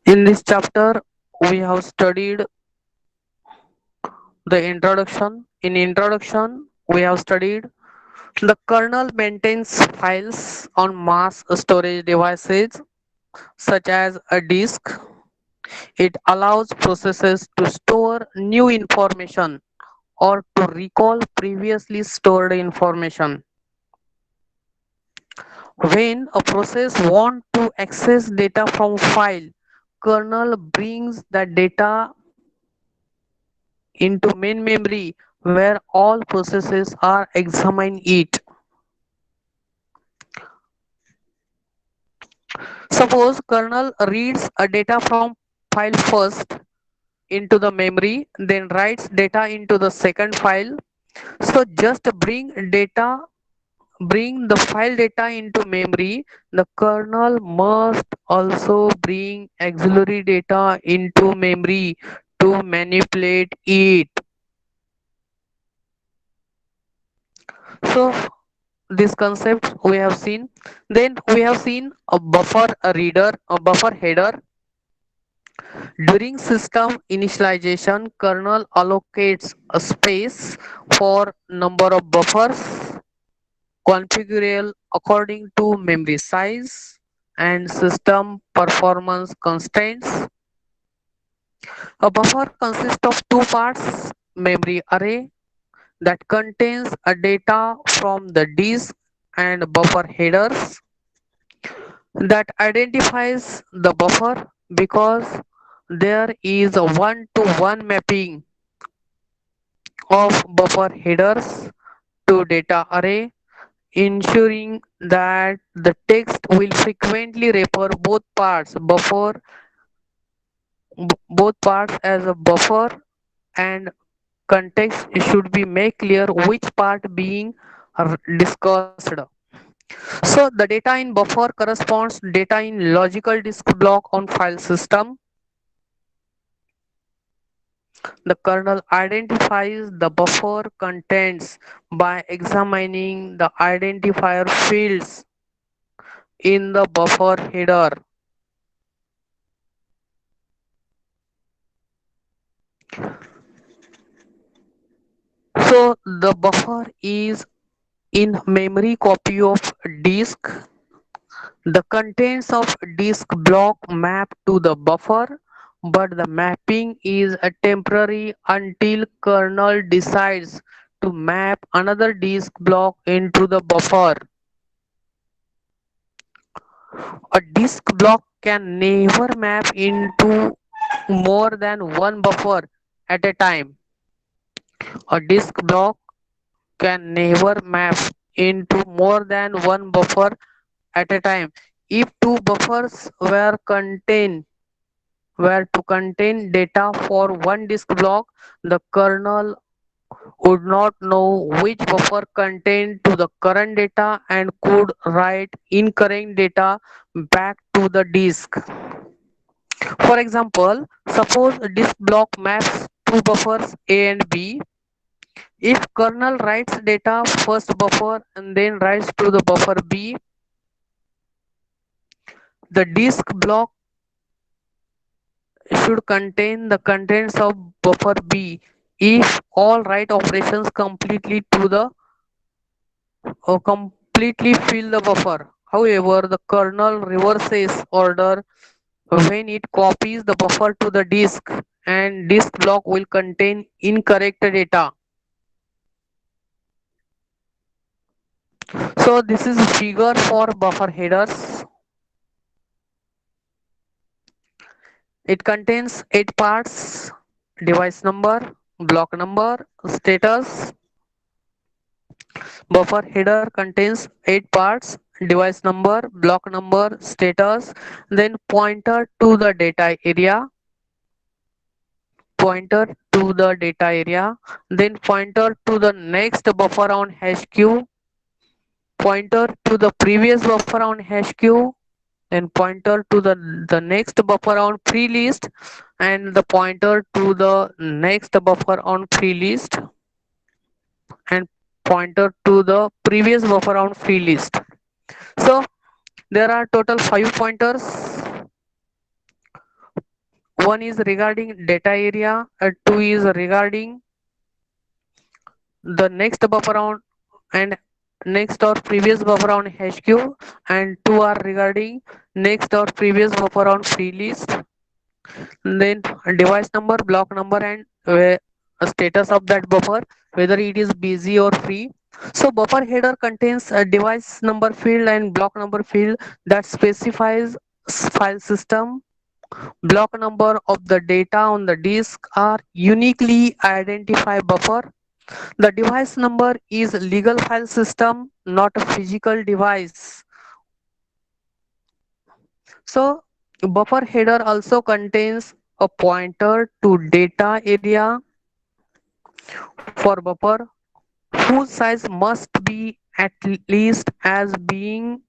In this chapter, we have studied the introduction. In introduction, we have studied the kernel maintains files on mass storage devices such as a disk. It allows processes to store new information or to recall previously stored information. When a process wants to access data from file, kernel brings the data into main memory where all processes are examine it. Suppose kernel reads a data from file first into the memory, then writes data into the second file. So just bring the file data into memory. The kernel must also bring auxiliary data into memory to manipulate it. So this concept we have seen. Then we have seen a buffer a reader, a buffer header. During system initialization, kernel allocates a space for number of buffers configurable according to memory size and system performance constraints. A buffer consists of two parts: memory array that contains a data from the disk and buffer headers that identifies the buffer because there is a one-to-one mapping of buffer headers to data array, ensuring that the text will frequently refer both parts as a buffer, and context should be make clear which part being discussed. So the data in buffer corresponds data in logical disk block on file system. The kernel identifies the buffer contents by examining the identifier fields in the buffer header. So the buffer is in memory copy of disk. The contents of disk block map to the buffer, but the mapping is a temporary until kernel decides to map another disk block into the buffer. A disk block can never map into more than one buffer at a time. A disk block can never map into more than one buffer at a time. If two buffers were to contain data for one disk block, the kernel would not know which buffer contained to the current data and could write incorrect data back to the disk. For example, suppose a disk block maps two buffers A and B. If kernel writes data first buffer and then writes to the buffer B, the disk block should contain the contents of buffer B if all write operations completely fill the buffer. However, the kernel reverses order when it copies the buffer to the disk and disk block will contain incorrect data. So this is figure for buffer headers. It contains 8 parts: device number, block number, status. Buffer header contains 8 parts: device number, block number, status, then pointer to the data area, then pointer to the next buffer on hash queue, pointer to the previous buffer on hash queue, then pointer to the next buffer on free list, and the pointer to the next buffer on free list, and pointer to the previous buffer on free list. So there are total 5 pointers. one is regarding data area, two is regarding the next buffer on and next or previous buffer on HQ, and two are regarding next or previous buffer on free list. Then device number, block number, and status of that buffer, whether it is busy or free. So buffer header contains a device number field and block number field that specifies file system, block number of the data on the disk are uniquely identify buffer. The device number is legal file system, not a physical device. So buffer header also contains a pointer to data area for buffer whose size must be at least as being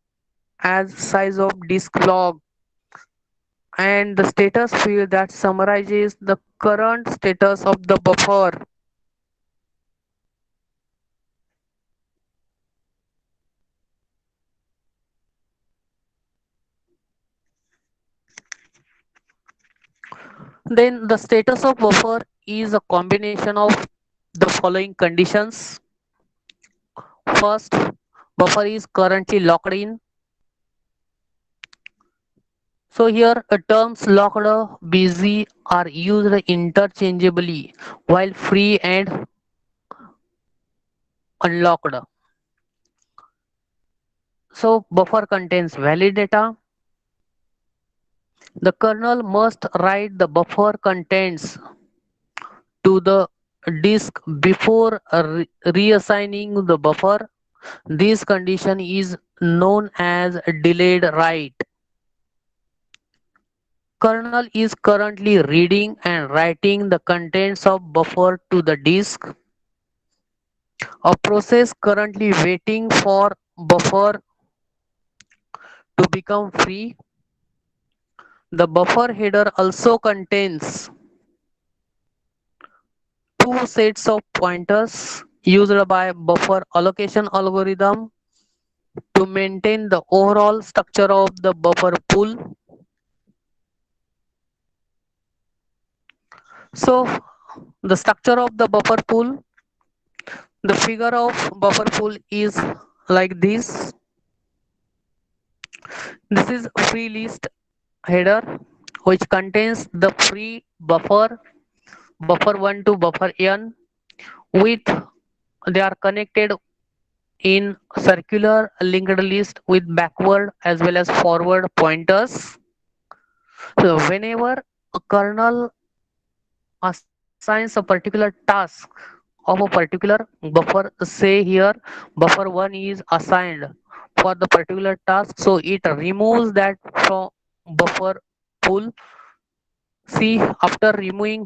as size of disk log, and the status field that summarizes the current status of the buffer. Then the status of buffer is a combination of the following conditions. First, buffer is currently locked in. So here terms locked, busy are used interchangeably while free and unlocked. So buffer contains valid data. The kernel must write the buffer contents to the disk before reassigning the buffer. This condition is known as delayed write. Kernel is currently reading and writing the contents of buffer to the disk. A process currently waiting for buffer to become free. The buffer header also contains two sets of pointers used by buffer allocation algorithm to maintain the overall structure of the buffer pool. So the structure of the buffer pool, the figure of buffer pool is like this. This is free list header which contains the free buffer, buffer 1 to buffer n, with they are connected in circular linked list with backward as well as forward pointers. So whenever a kernel assigns a particular task of a particular buffer, say here buffer 1 is assigned for the particular task, so it removes that from buffer pool. See, after removing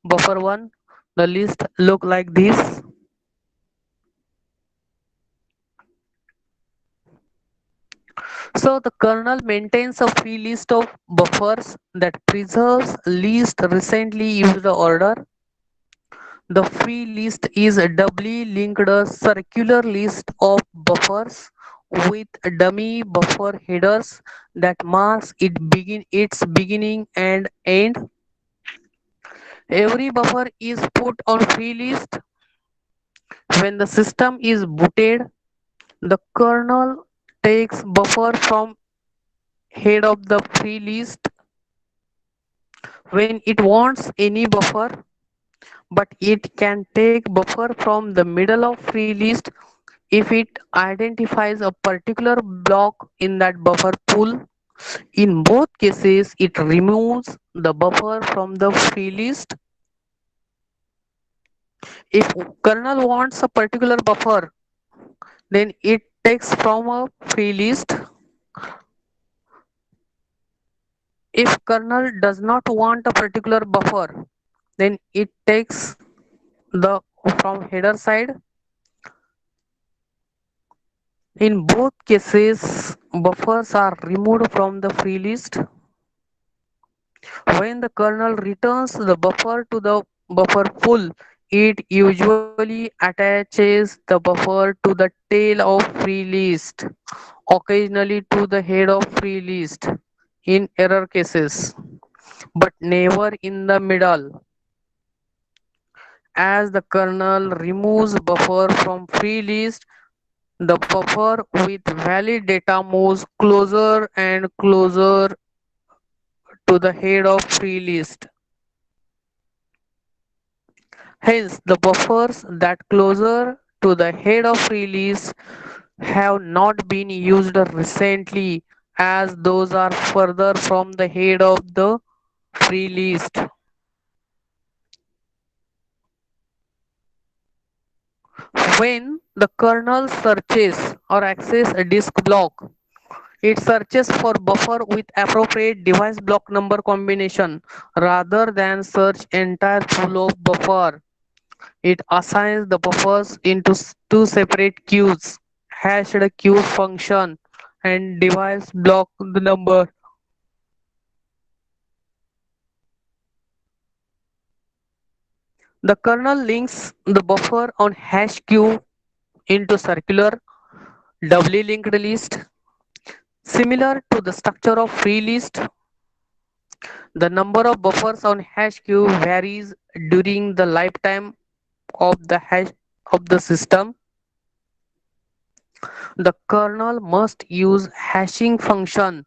buffer 1, the list look like this. So the kernel maintains a free list of buffers that preserves least recently used order. The free list is a doubly linked circular list of buffers with dummy buffer headers that marks its beginning and end. Every buffer is put on free list when the system is booted. The kernel takes buffer from head of the free list when it wants any buffer, but it can take buffer from the middle of free list if it identifies a particular block in that buffer pool. In both cases, it removes the buffer from the free list. If kernel wants a particular buffer, then it takes from a free list. If kernel does not want a particular buffer, then it takes the from header side. In both cases, buffers are removed from the free list. When the kernel returns the buffer to the buffer pool, it usually attaches the buffer to the tail of free list, occasionally to the head of free list in error cases. but never in the middle. As the kernel removes buffer from free list, the buffer with valid data moves closer and closer to the head of free list. Hence, the buffers that closer to the head of free list have not been used recently, as those are further from the head of the free list. When the kernel searches or access a disk block, it searches for buffer with appropriate device block number combination rather than search entire pool of buffer. It assigns the buffers into two separate queues, hashed queue function and device block number. The kernel links the buffer on hash queue into circular doubly linked list. Similar to the structure of free list, the number of buffers on hash queue varies during the lifetime of the hash of the system. The kernel must use hashing function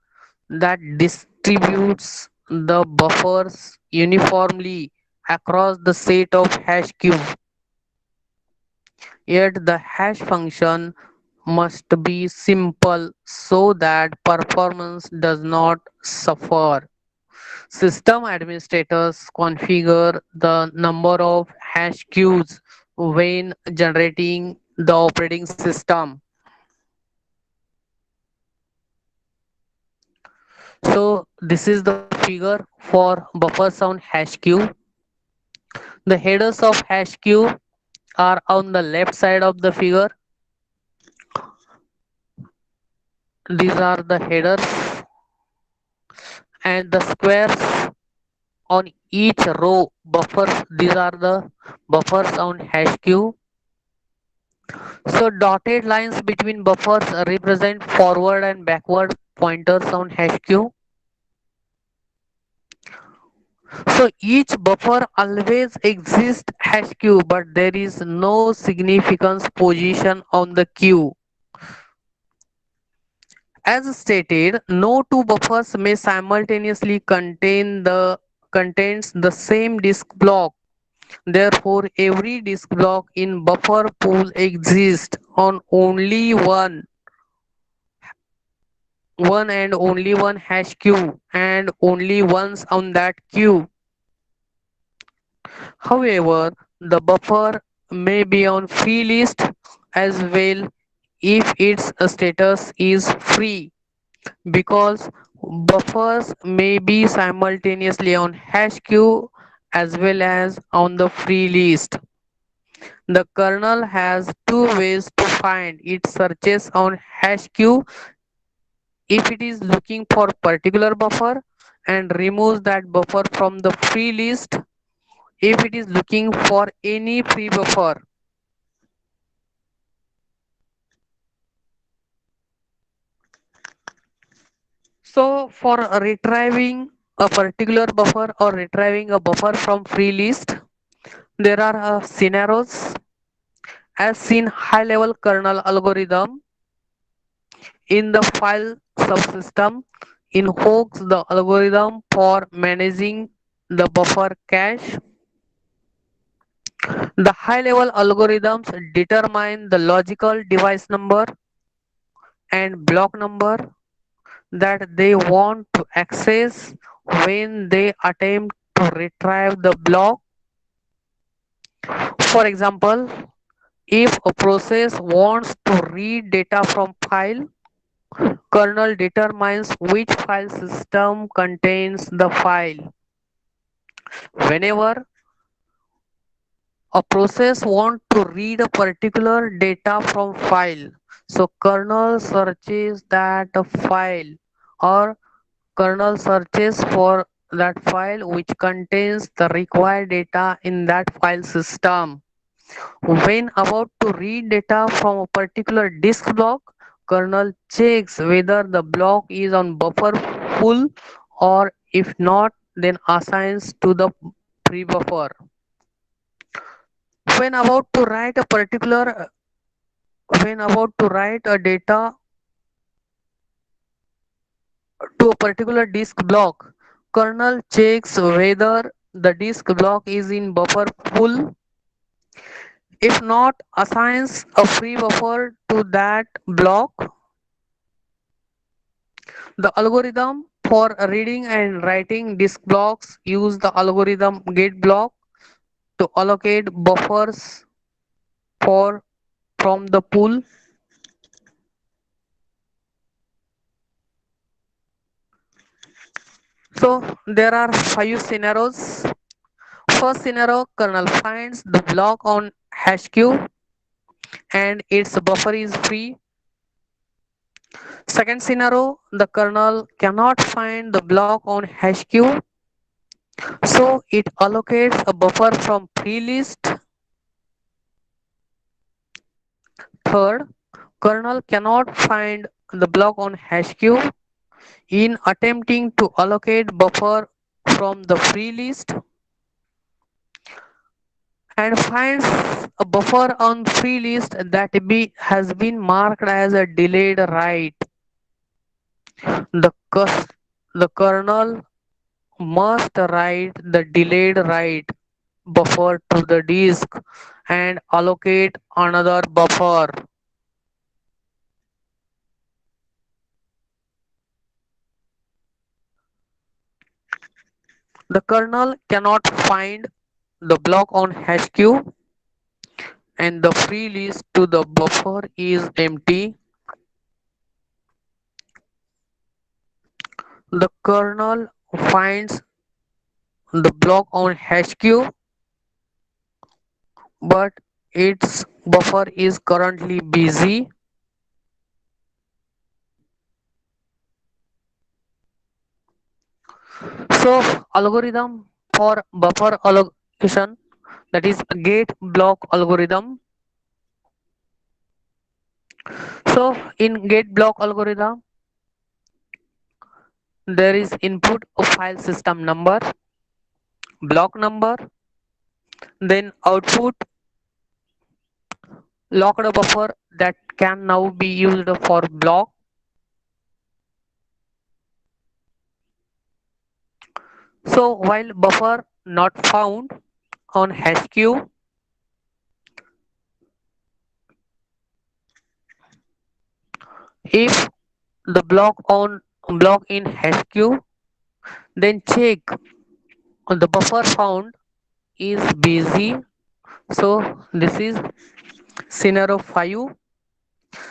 that distributes the buffers uniformly across the set of hash queue. Yet the hash function must be simple so that performance does not suffer. System administrators configure the number of hash queues when generating the operating system. So this is the figure for buffers on hash queue. The headers of hash queue are on the left side of the figure. These are the headers and the squares on each row buffers. These are the buffers on hash queue. So dotted lines between buffers represent forward and backward pointers on hash queue. So each buffer always exists hash queue, but there is no significance position on the queue. As stated, no two buffers may simultaneously contains the same disk block. Therefore, every disk block in buffer pool exists on only one and only one hash queue and only once on that queue. However, the buffer may be on free list as well if its status is free, because buffers may be simultaneously on hash queue as well as on the free list. The kernel has two ways to find its searches on hash queue if it is looking for particular buffer and removes that buffer from the free list if it is looking for any free buffer. So for retrieving a particular buffer or retrieving a buffer from free list, there are scenarios as seen high level kernel algorithm in the file subsystem invokes the algorithm for managing the buffer cache. The high level algorithms determine the logical device number and block number that they want to access when they attempt to retrieve the block. For example, if a process wants to read data from file, kernel determines which file system contains the file. Whenever a process wants to read a particular data from file, so kernel searches that file or kernel searches for that file which contains the required data in that file system. When about to read data from a particular disk block, kernel checks whether the block is on buffer full or if not, then assigns to the pre-buffer. When about to write a particular when about to write a data to a particular disk block, kernel checks whether the disk block is in buffer full. If not, assigns a free buffer to that block. The algorithm for reading and writing disk blocks use the algorithm getBlock to allocate buffers for from the pool. So there are five scenarios. First scenario, kernel finds the block on hash queue and its buffer is free. Second scenario, the kernel cannot find the block on hash queue, so it allocates a buffer from free list. Third, kernel cannot find the block on hash queue. In attempting to allocate buffer from the free list and finds a buffer on free list that has been marked as a delayed write, the, the kernel must write the delayed write buffer to the disk and allocate another buffer. The kernel cannot find the block on hash queue and the free list to the buffer is empty. The kernel finds the block on hash queue, but its buffer is currently busy. So algorithm for buffer allocation, that is gate block algorithm. So in gate block algorithm, there is input of file system number, block number, then output locked buffer that can now be used for block. So while buffer not found on hash queue, if the block in hash queue, then check the buffer found is busy. So this is scenario 5.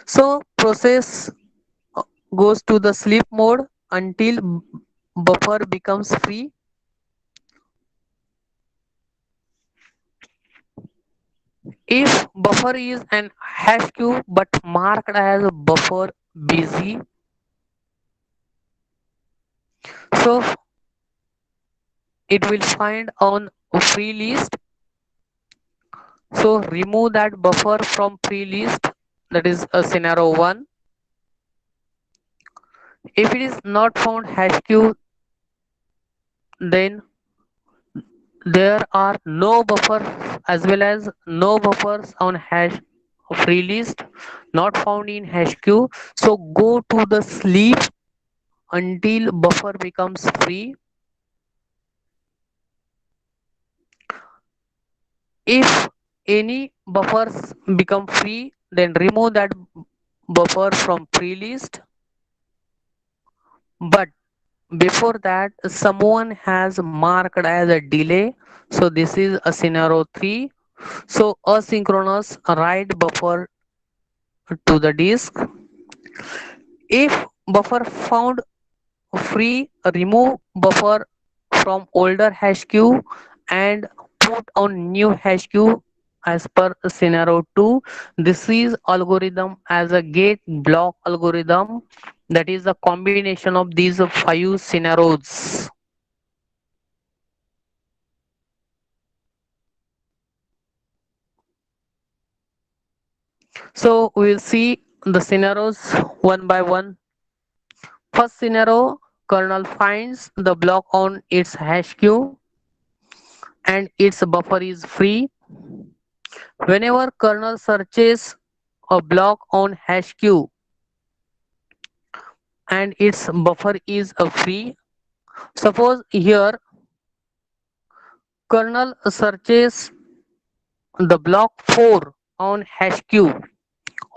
So process goes to the sleep mode until buffer becomes free. If buffer is an hash queue but marked as buffer busy, so it will find on a free list. So remove that buffer from free list. That is a scenario 1. If it is not found hash queue, then there are no buffers as well as no buffers on hash free list not found in hash queue. So go to the sleep until buffer becomes free. If any buffers become free, then remove that buffer from free list. But before that, someone has marked as a delay. So this is a scenario 3. So asynchronous write buffer to the disk. If buffer found free, remove buffer from older hash queue and put on new hash queue as per scenario 2. This is algorithm as a gate block algorithm, that is a combination of these five scenarios. So we'll see the scenarios one by one. First scenario, kernel finds the block on its hash queue and its buffer is free. Whenever kernel searches a block on hash queue and its buffer is free, suppose here kernel searches the block 4 on hash queue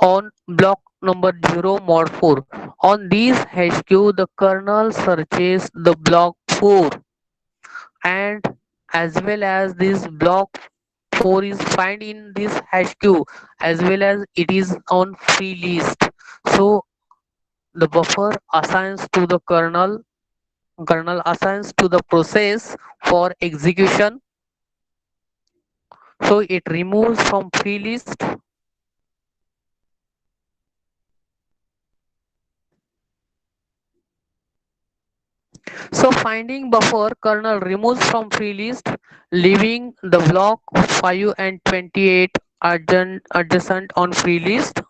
on block number 0 mod 4. On this hash queue, the kernel searches the block 4 and as well as this block 4 is find in this hash queue as well as it is on free list. So the buffer assigns to the kernel assigns to the process for execution. So it removes from free list. So finding buffer kernel removes from free list, leaving the block 5 and 28 adjacent on free list.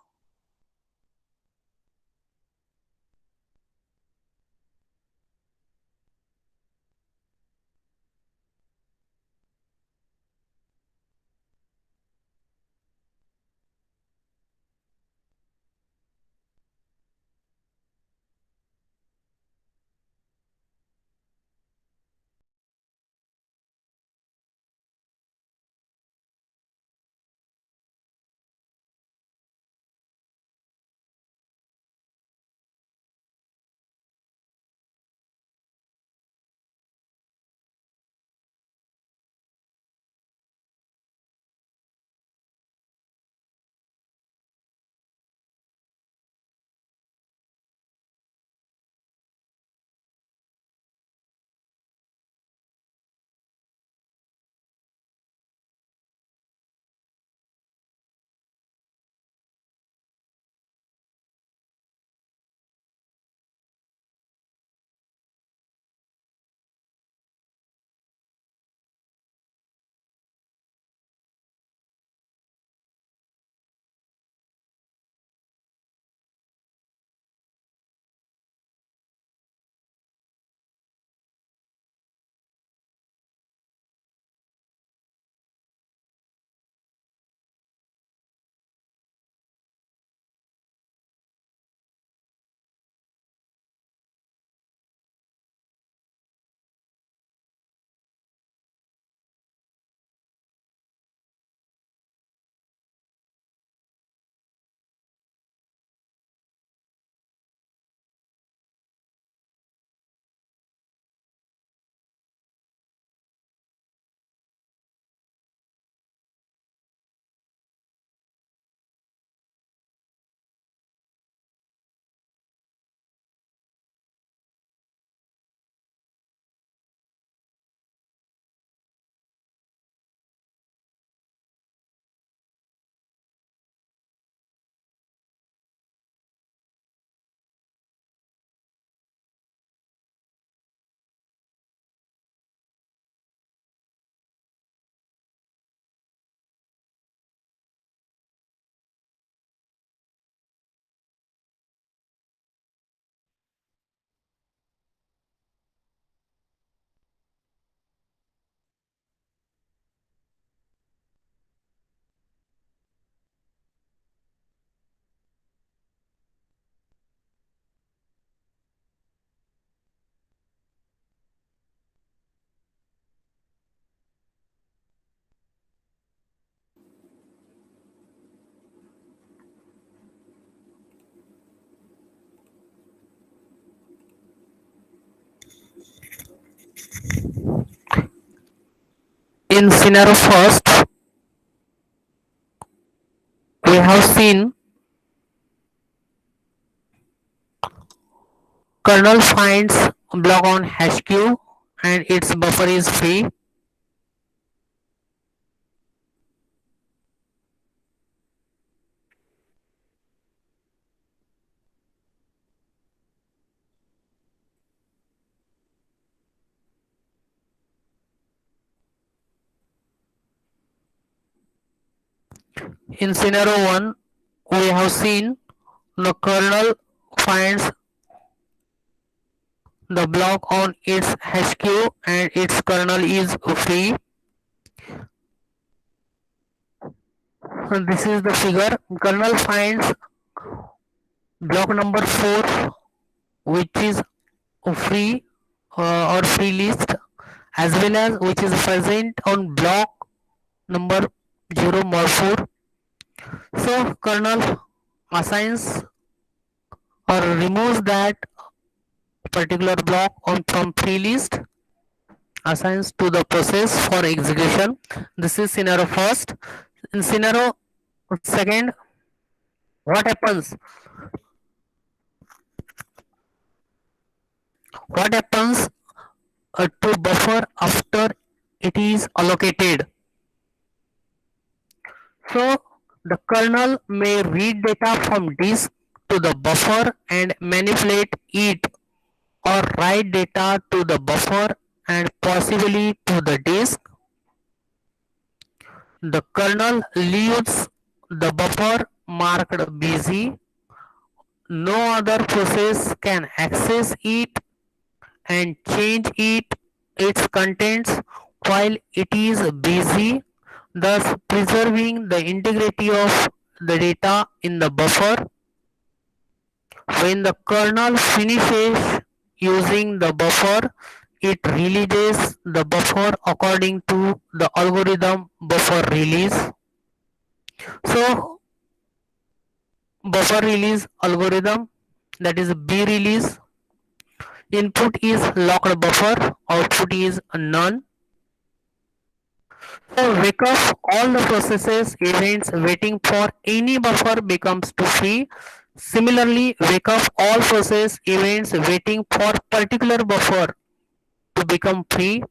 In scenario first, we have seen kernel finds block on hash queue and its buffer is free. In scenario 1, we have seen the kernel finds The block on its HQ and its kernel is free. This is the figure. Kernel finds block number 4, which is free or free list, as well as which is present on block number 0 mod 4. So kernel assigns or removes that particular block on from free list, assigns to the process for execution. This is scenario first. In scenario second, what happens? What happens to buffer after it is allocated? So the kernel may read data from disk to the buffer and manipulate it, or write data to the buffer and possibly to the disk. The kernel leaves the buffer marked busy. No other process can access it and change its contents while it is busy, thus preserving the integrity of the data in the buffer. When the kernel finishes using the buffer, it releases the buffer according to the algorithm buffer release. So buffer release algorithm, that is B release, input is locked buffer, output is none. So wake up all the processes events waiting for any buffer becomes to free. Similarly, wake up all process events waiting for particular buffer to become free.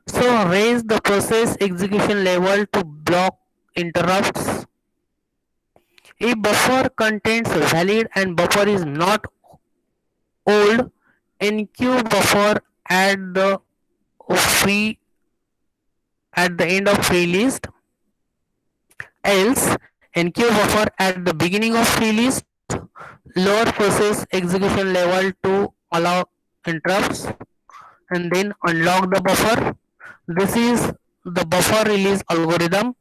So raise the process execution level to block interrupts. If buffer contains valid and buffer is not old, enqueue buffer at the free at the end of free list. Else, enqueue buffer at the beginning of free list. Lower process execution level to allow interrupts, and then unlock the buffer. This is the buffer release algorithm.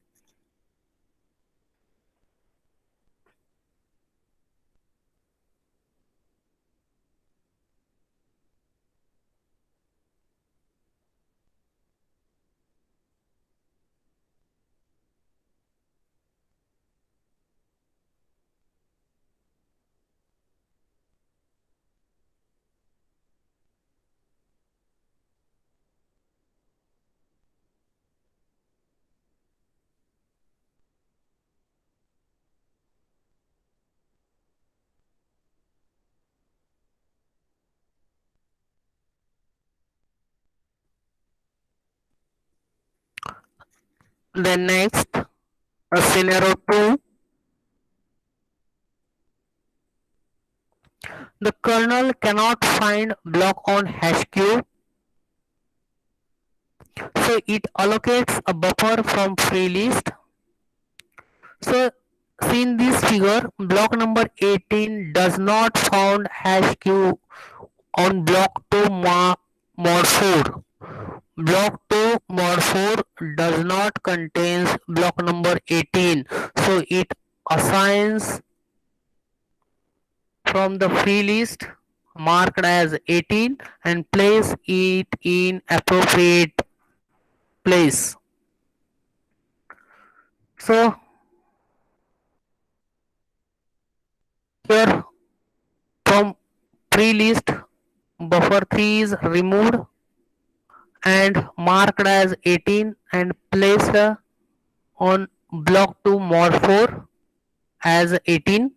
Then next, scenario 2, the kernel cannot find block on hash queue, so it allocates a buffer from free list. So see in this figure, block number 18 does not found hash queue on block 2 mod 4. Block 2 mod 4 does not contains block number 18, so it assigns from the free list marked as 18 and place it in appropriate place. So here from free list buffer 3 is removed and marked as 18 and placed on block 2 mod 4 as 18.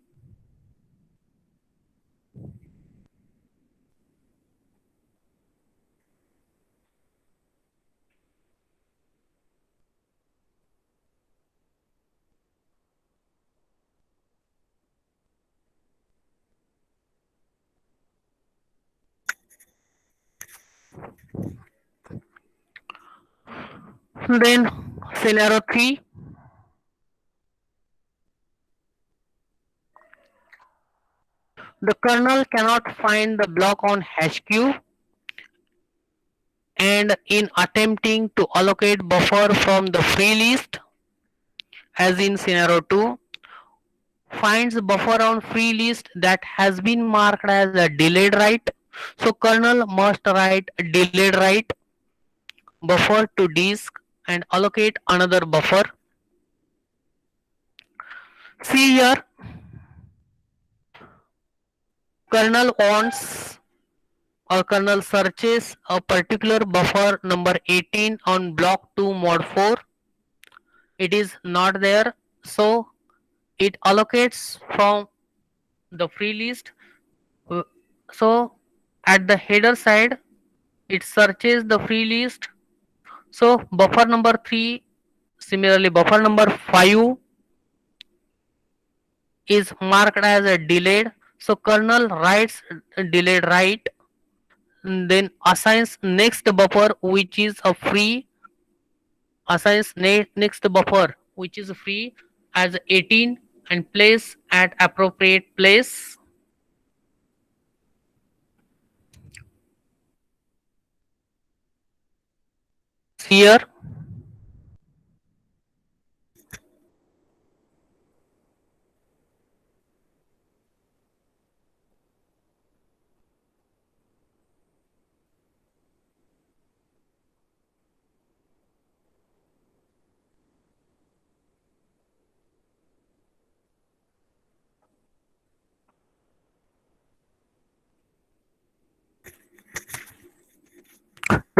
Then scenario 3, The kernel cannot find the block on hash queue, and in attempting to allocate buffer from the free list, as in scenario 2, finds buffer on free list that has been marked as a delayed write. So kernel must write delayed write buffer to disk and allocate another buffer. See here, kernel wants or kernel searches a particular buffer number 18 on block 2 mod 4. It is not there, so it allocates from the free list. Uh, So at the header side, it searches the free list. So buffer number 3, similarly buffer number 5 is marked as a delayed. So kernel writes delayed write, then assigns next buffer which is a free, assigns next buffer which is free as 18 and place at appropriate place. Here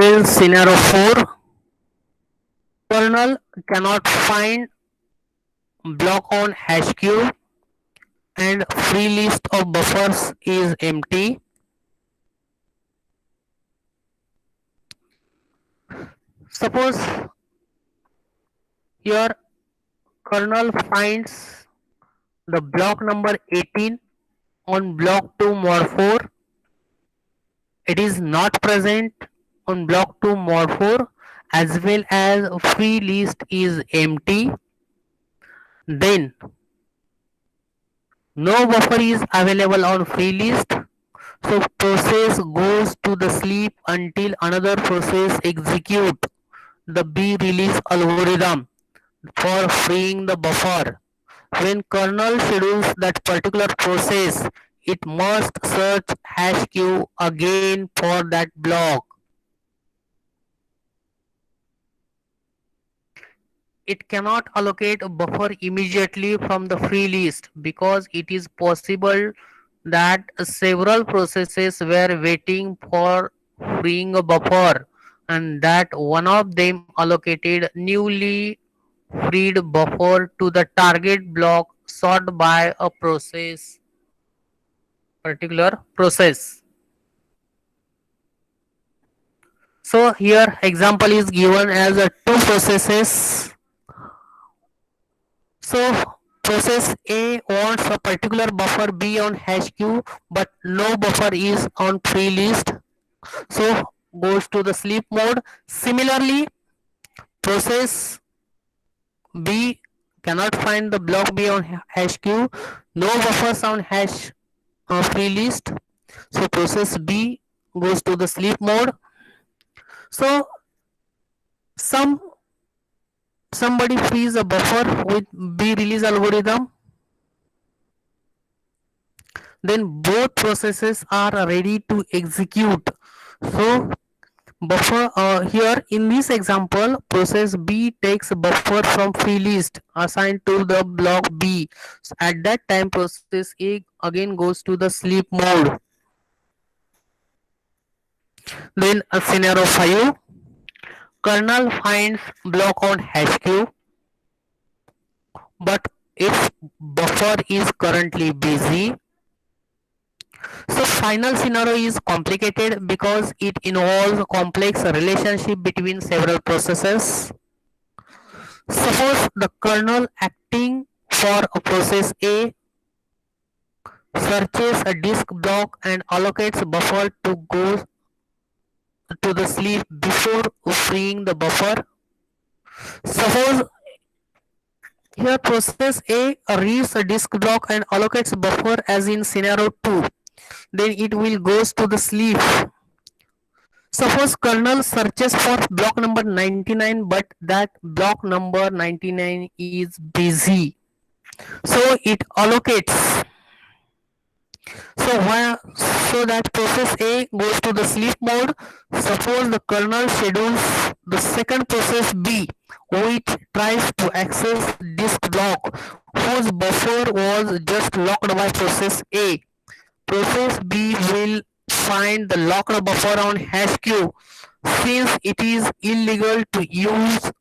in scenario 4, kernel cannot find block on hash queue and free list of buffers is empty. Suppose your kernel finds the block number 18 on block 2 mod 4. It is not present on block 2 mod 4 as well as free list is empty. Then no buffer is available on free list. So process goes to the sleep until another process execute the B release algorithm for freeing the buffer. When kernel schedules that particular process, it must search hash queue again for that block. It cannot allocate a buffer immediately from the free list because it is possible that several processes were waiting for freeing a buffer and that one of them allocated newly freed buffer to the target block sought by a particular process. So here example is given as a two processes. So process A wants a particular buffer B on hash queue but no buffer is on free list. So goes to the sleep mode. Similarly, process B cannot find the block B on hash queue, no buffers on hash free list. So process B goes to the sleep mode. So some somebody frees a buffer with B release algorithm, then both processes are ready to execute. So buffer here in this example, process B takes buffer from free list assigned to the block B. So at that time, process A again goes to the sleep mode. Then scenario 5, kernel finds block on hash queue, but its buffer is currently busy. So final scenario is complicated because it involves a complex relationship between several processes. Suppose the kernel acting for a process A searches a disk block and allocates buffer to go to the sleep before freeing the buffer. Suppose Here process A reads a disk block and allocates buffer as in scenario 2. Then it will goes to the sleep. Suppose kernel searches for block number 99 but that block number 99 is busy. So it allocates. So that process A goes to the sleep mode. Suppose the kernel schedules the second process B, which tries to access disk block whose buffer was just locked by process A. Process B will find the locked buffer on hash queue. Since it is illegal to use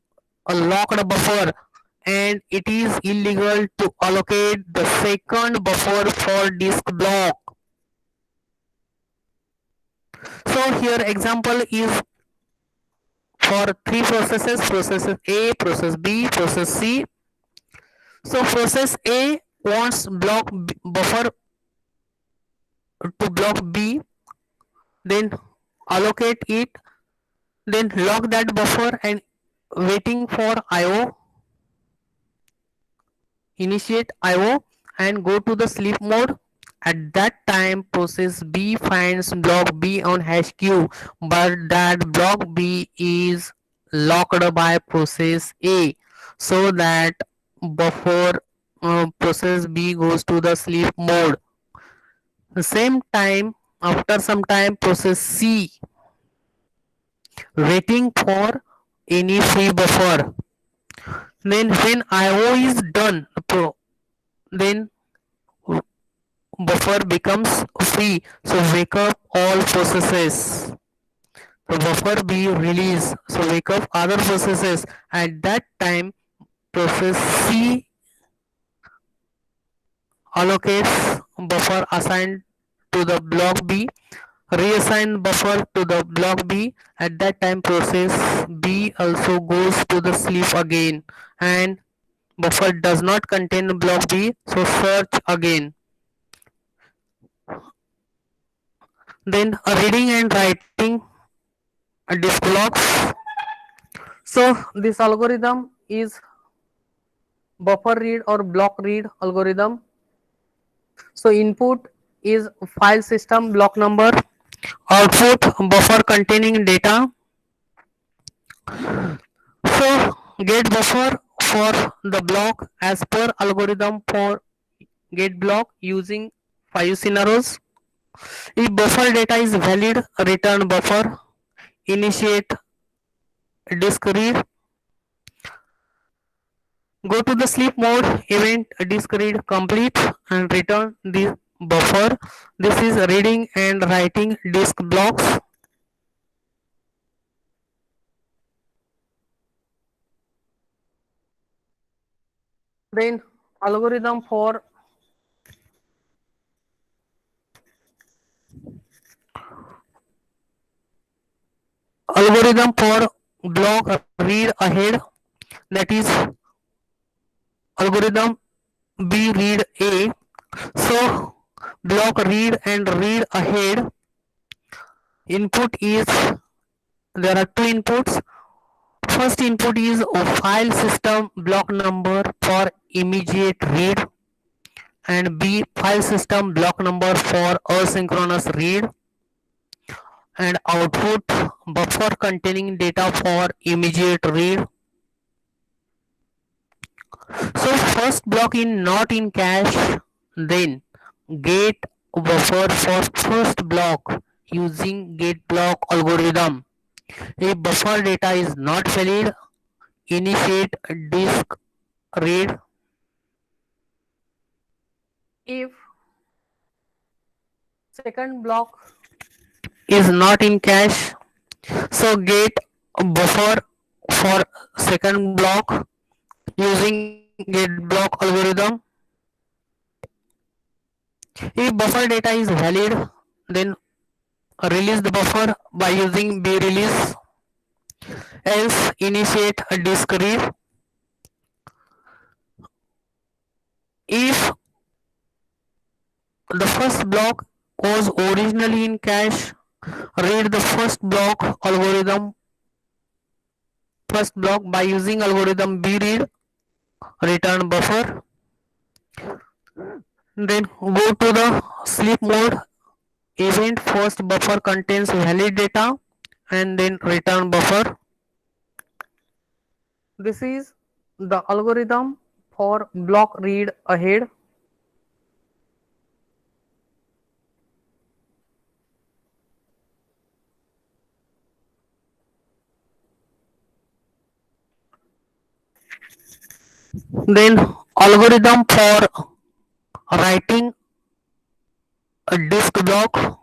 a locked buffer and it is illegal to allocate the second buffer for disk block. So here example is for three processes, process A, process B, process C. So process A wants buffer to block B, then allocate it, then lock that buffer and waiting for IO, initiate IO and go to the sleep mode. At that time process B finds block B on hash queue, but that block B is locked by process A, so that before process B goes to the sleep mode. The same time, after some time process C waiting for any free buffer. Then when IO is done, then buffer becomes free, so wake up all processes. The buffer be released, so wake up other processes. At that time process C allocates buffer assigned to the block B, reassign buffer to the block B. At that time process B also goes to the sleep again and buffer does not contain block B, so search again. Then reading and writing disk blocks. So this algorithm is buffer read or block read algorithm. So input is file system block number, output buffer containing data. So get buffer for the block as per algorithm for get block using 5 scenarios. If buffer data is valid, return buffer, initiate disk read, go to the sleep mode, event disk read complete and return the buffer. This is reading and writing disk blocks. Then algorithm for block read ahead, that is algorithm B read A. So block read and read ahead. Input is, there are two inputs. First input is a file system block number for immediate read and B file system block number for asynchronous read, and output buffer containing data for immediate read. So first block in not in cache, then get buffer for first block using get block algorithm. If buffer data is not valid, initiate disk read. If second block is not in cache, so get buffer for second block using get block algorithm. If buffer data is valid, then release the buffer by using B release, else initiate a disk read. If the first block was originally in cache, read the first block by using algorithm B read. return buffer. Then go to the sleep mode. Event first buffer contains valid data and then return buffer. This is the algorithm for block read ahead. Then algorithm for writing a disk block.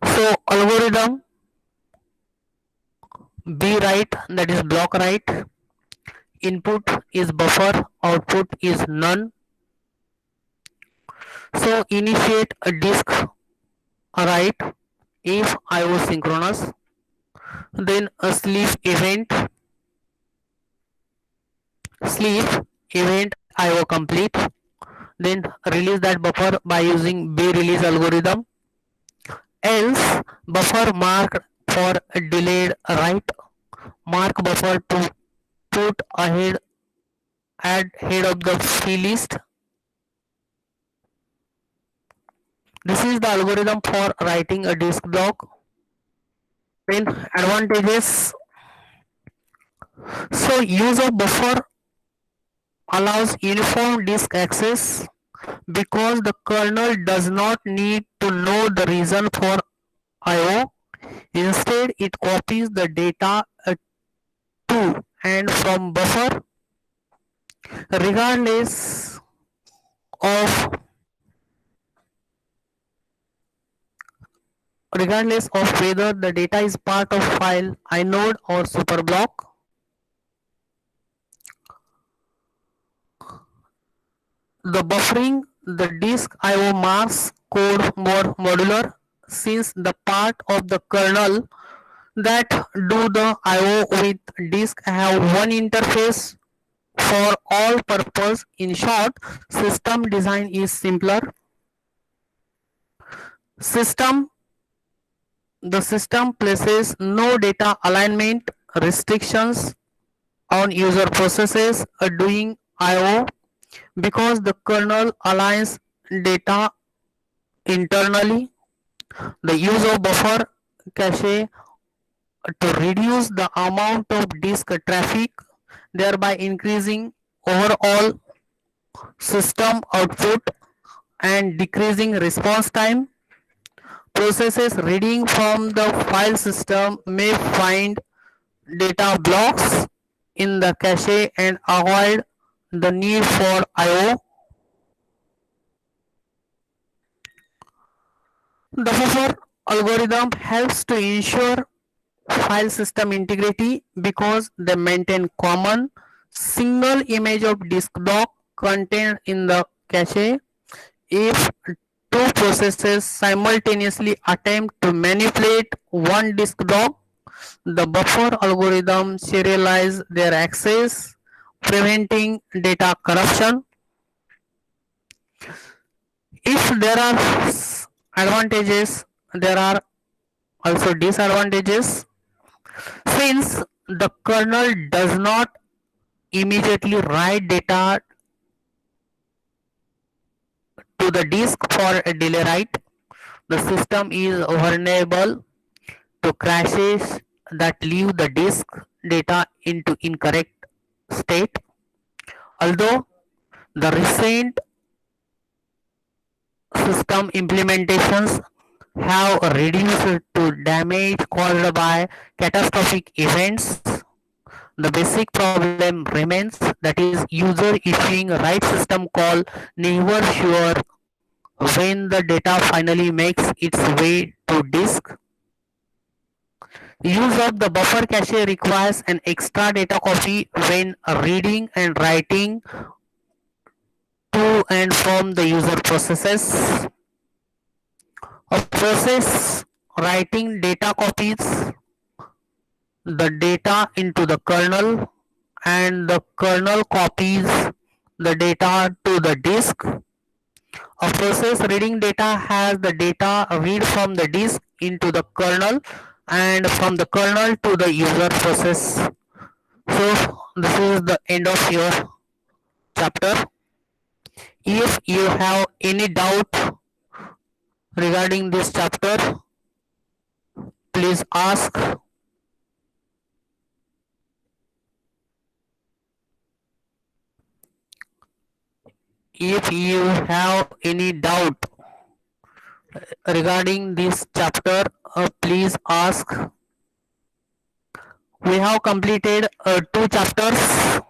So algorithm B write, that is block write. Input is buffer, output is none. So initiate a disk write if IO synchronous. Then a sleep event IO complete. Then release that buffer by using B release algorithm. Else buffer marked for delayed write. Mark buffer to put ahead add head of the free list. This is the algorithm for writing a disk block. Then advantages. So use of buffer allows uniform disk access because the kernel does not need to know the reason for IO. Instead, it copies the data to and from buffer regardless of whether the data is part of file, inode or superblock. The buffering the disk IO marks code more modular since the part of the kernel that do the IO with disk have one interface for all purpose. In short, system design is simpler. System The system places no data alignment restrictions on user processes doing IO because the kernel aligns data internally. The use of buffer cache to reduce the amount of disk traffic, thereby increasing overall system output and decreasing response time. Processes reading from the file system may find data blocks in the cache and avoid the need for IO. The buffer algorithm helps to ensure file system integrity because they maintain common single image of disk block contained in the cache. If two processes simultaneously attempt to manipulate one disk block, the buffer algorithm serializes their access, preventing data corruption. If there are advantages, there are also disadvantages. Since the kernel does not immediately write data to the disk for a delay write, the system is vulnerable to crashes that leave the disk data into incorrect state. Although the recent system implementations have reduced to damage caused by catastrophic events, the basic problem remains, that is user issuing a write system call never sure when the data finally makes its way to disk. Use of the buffer cache requires an extra data copy when reading and writing to and from the user processes. A process writing data copies the data into the kernel and the kernel copies the data to the disk. A process reading data has the data read from the disk into the kernel and from the kernel to the user process. So this is the end of your chapter. If you have any doubt regarding this chapter, please ask. If you have any doubt regarding this chapter, please ask. We have completed two chapters.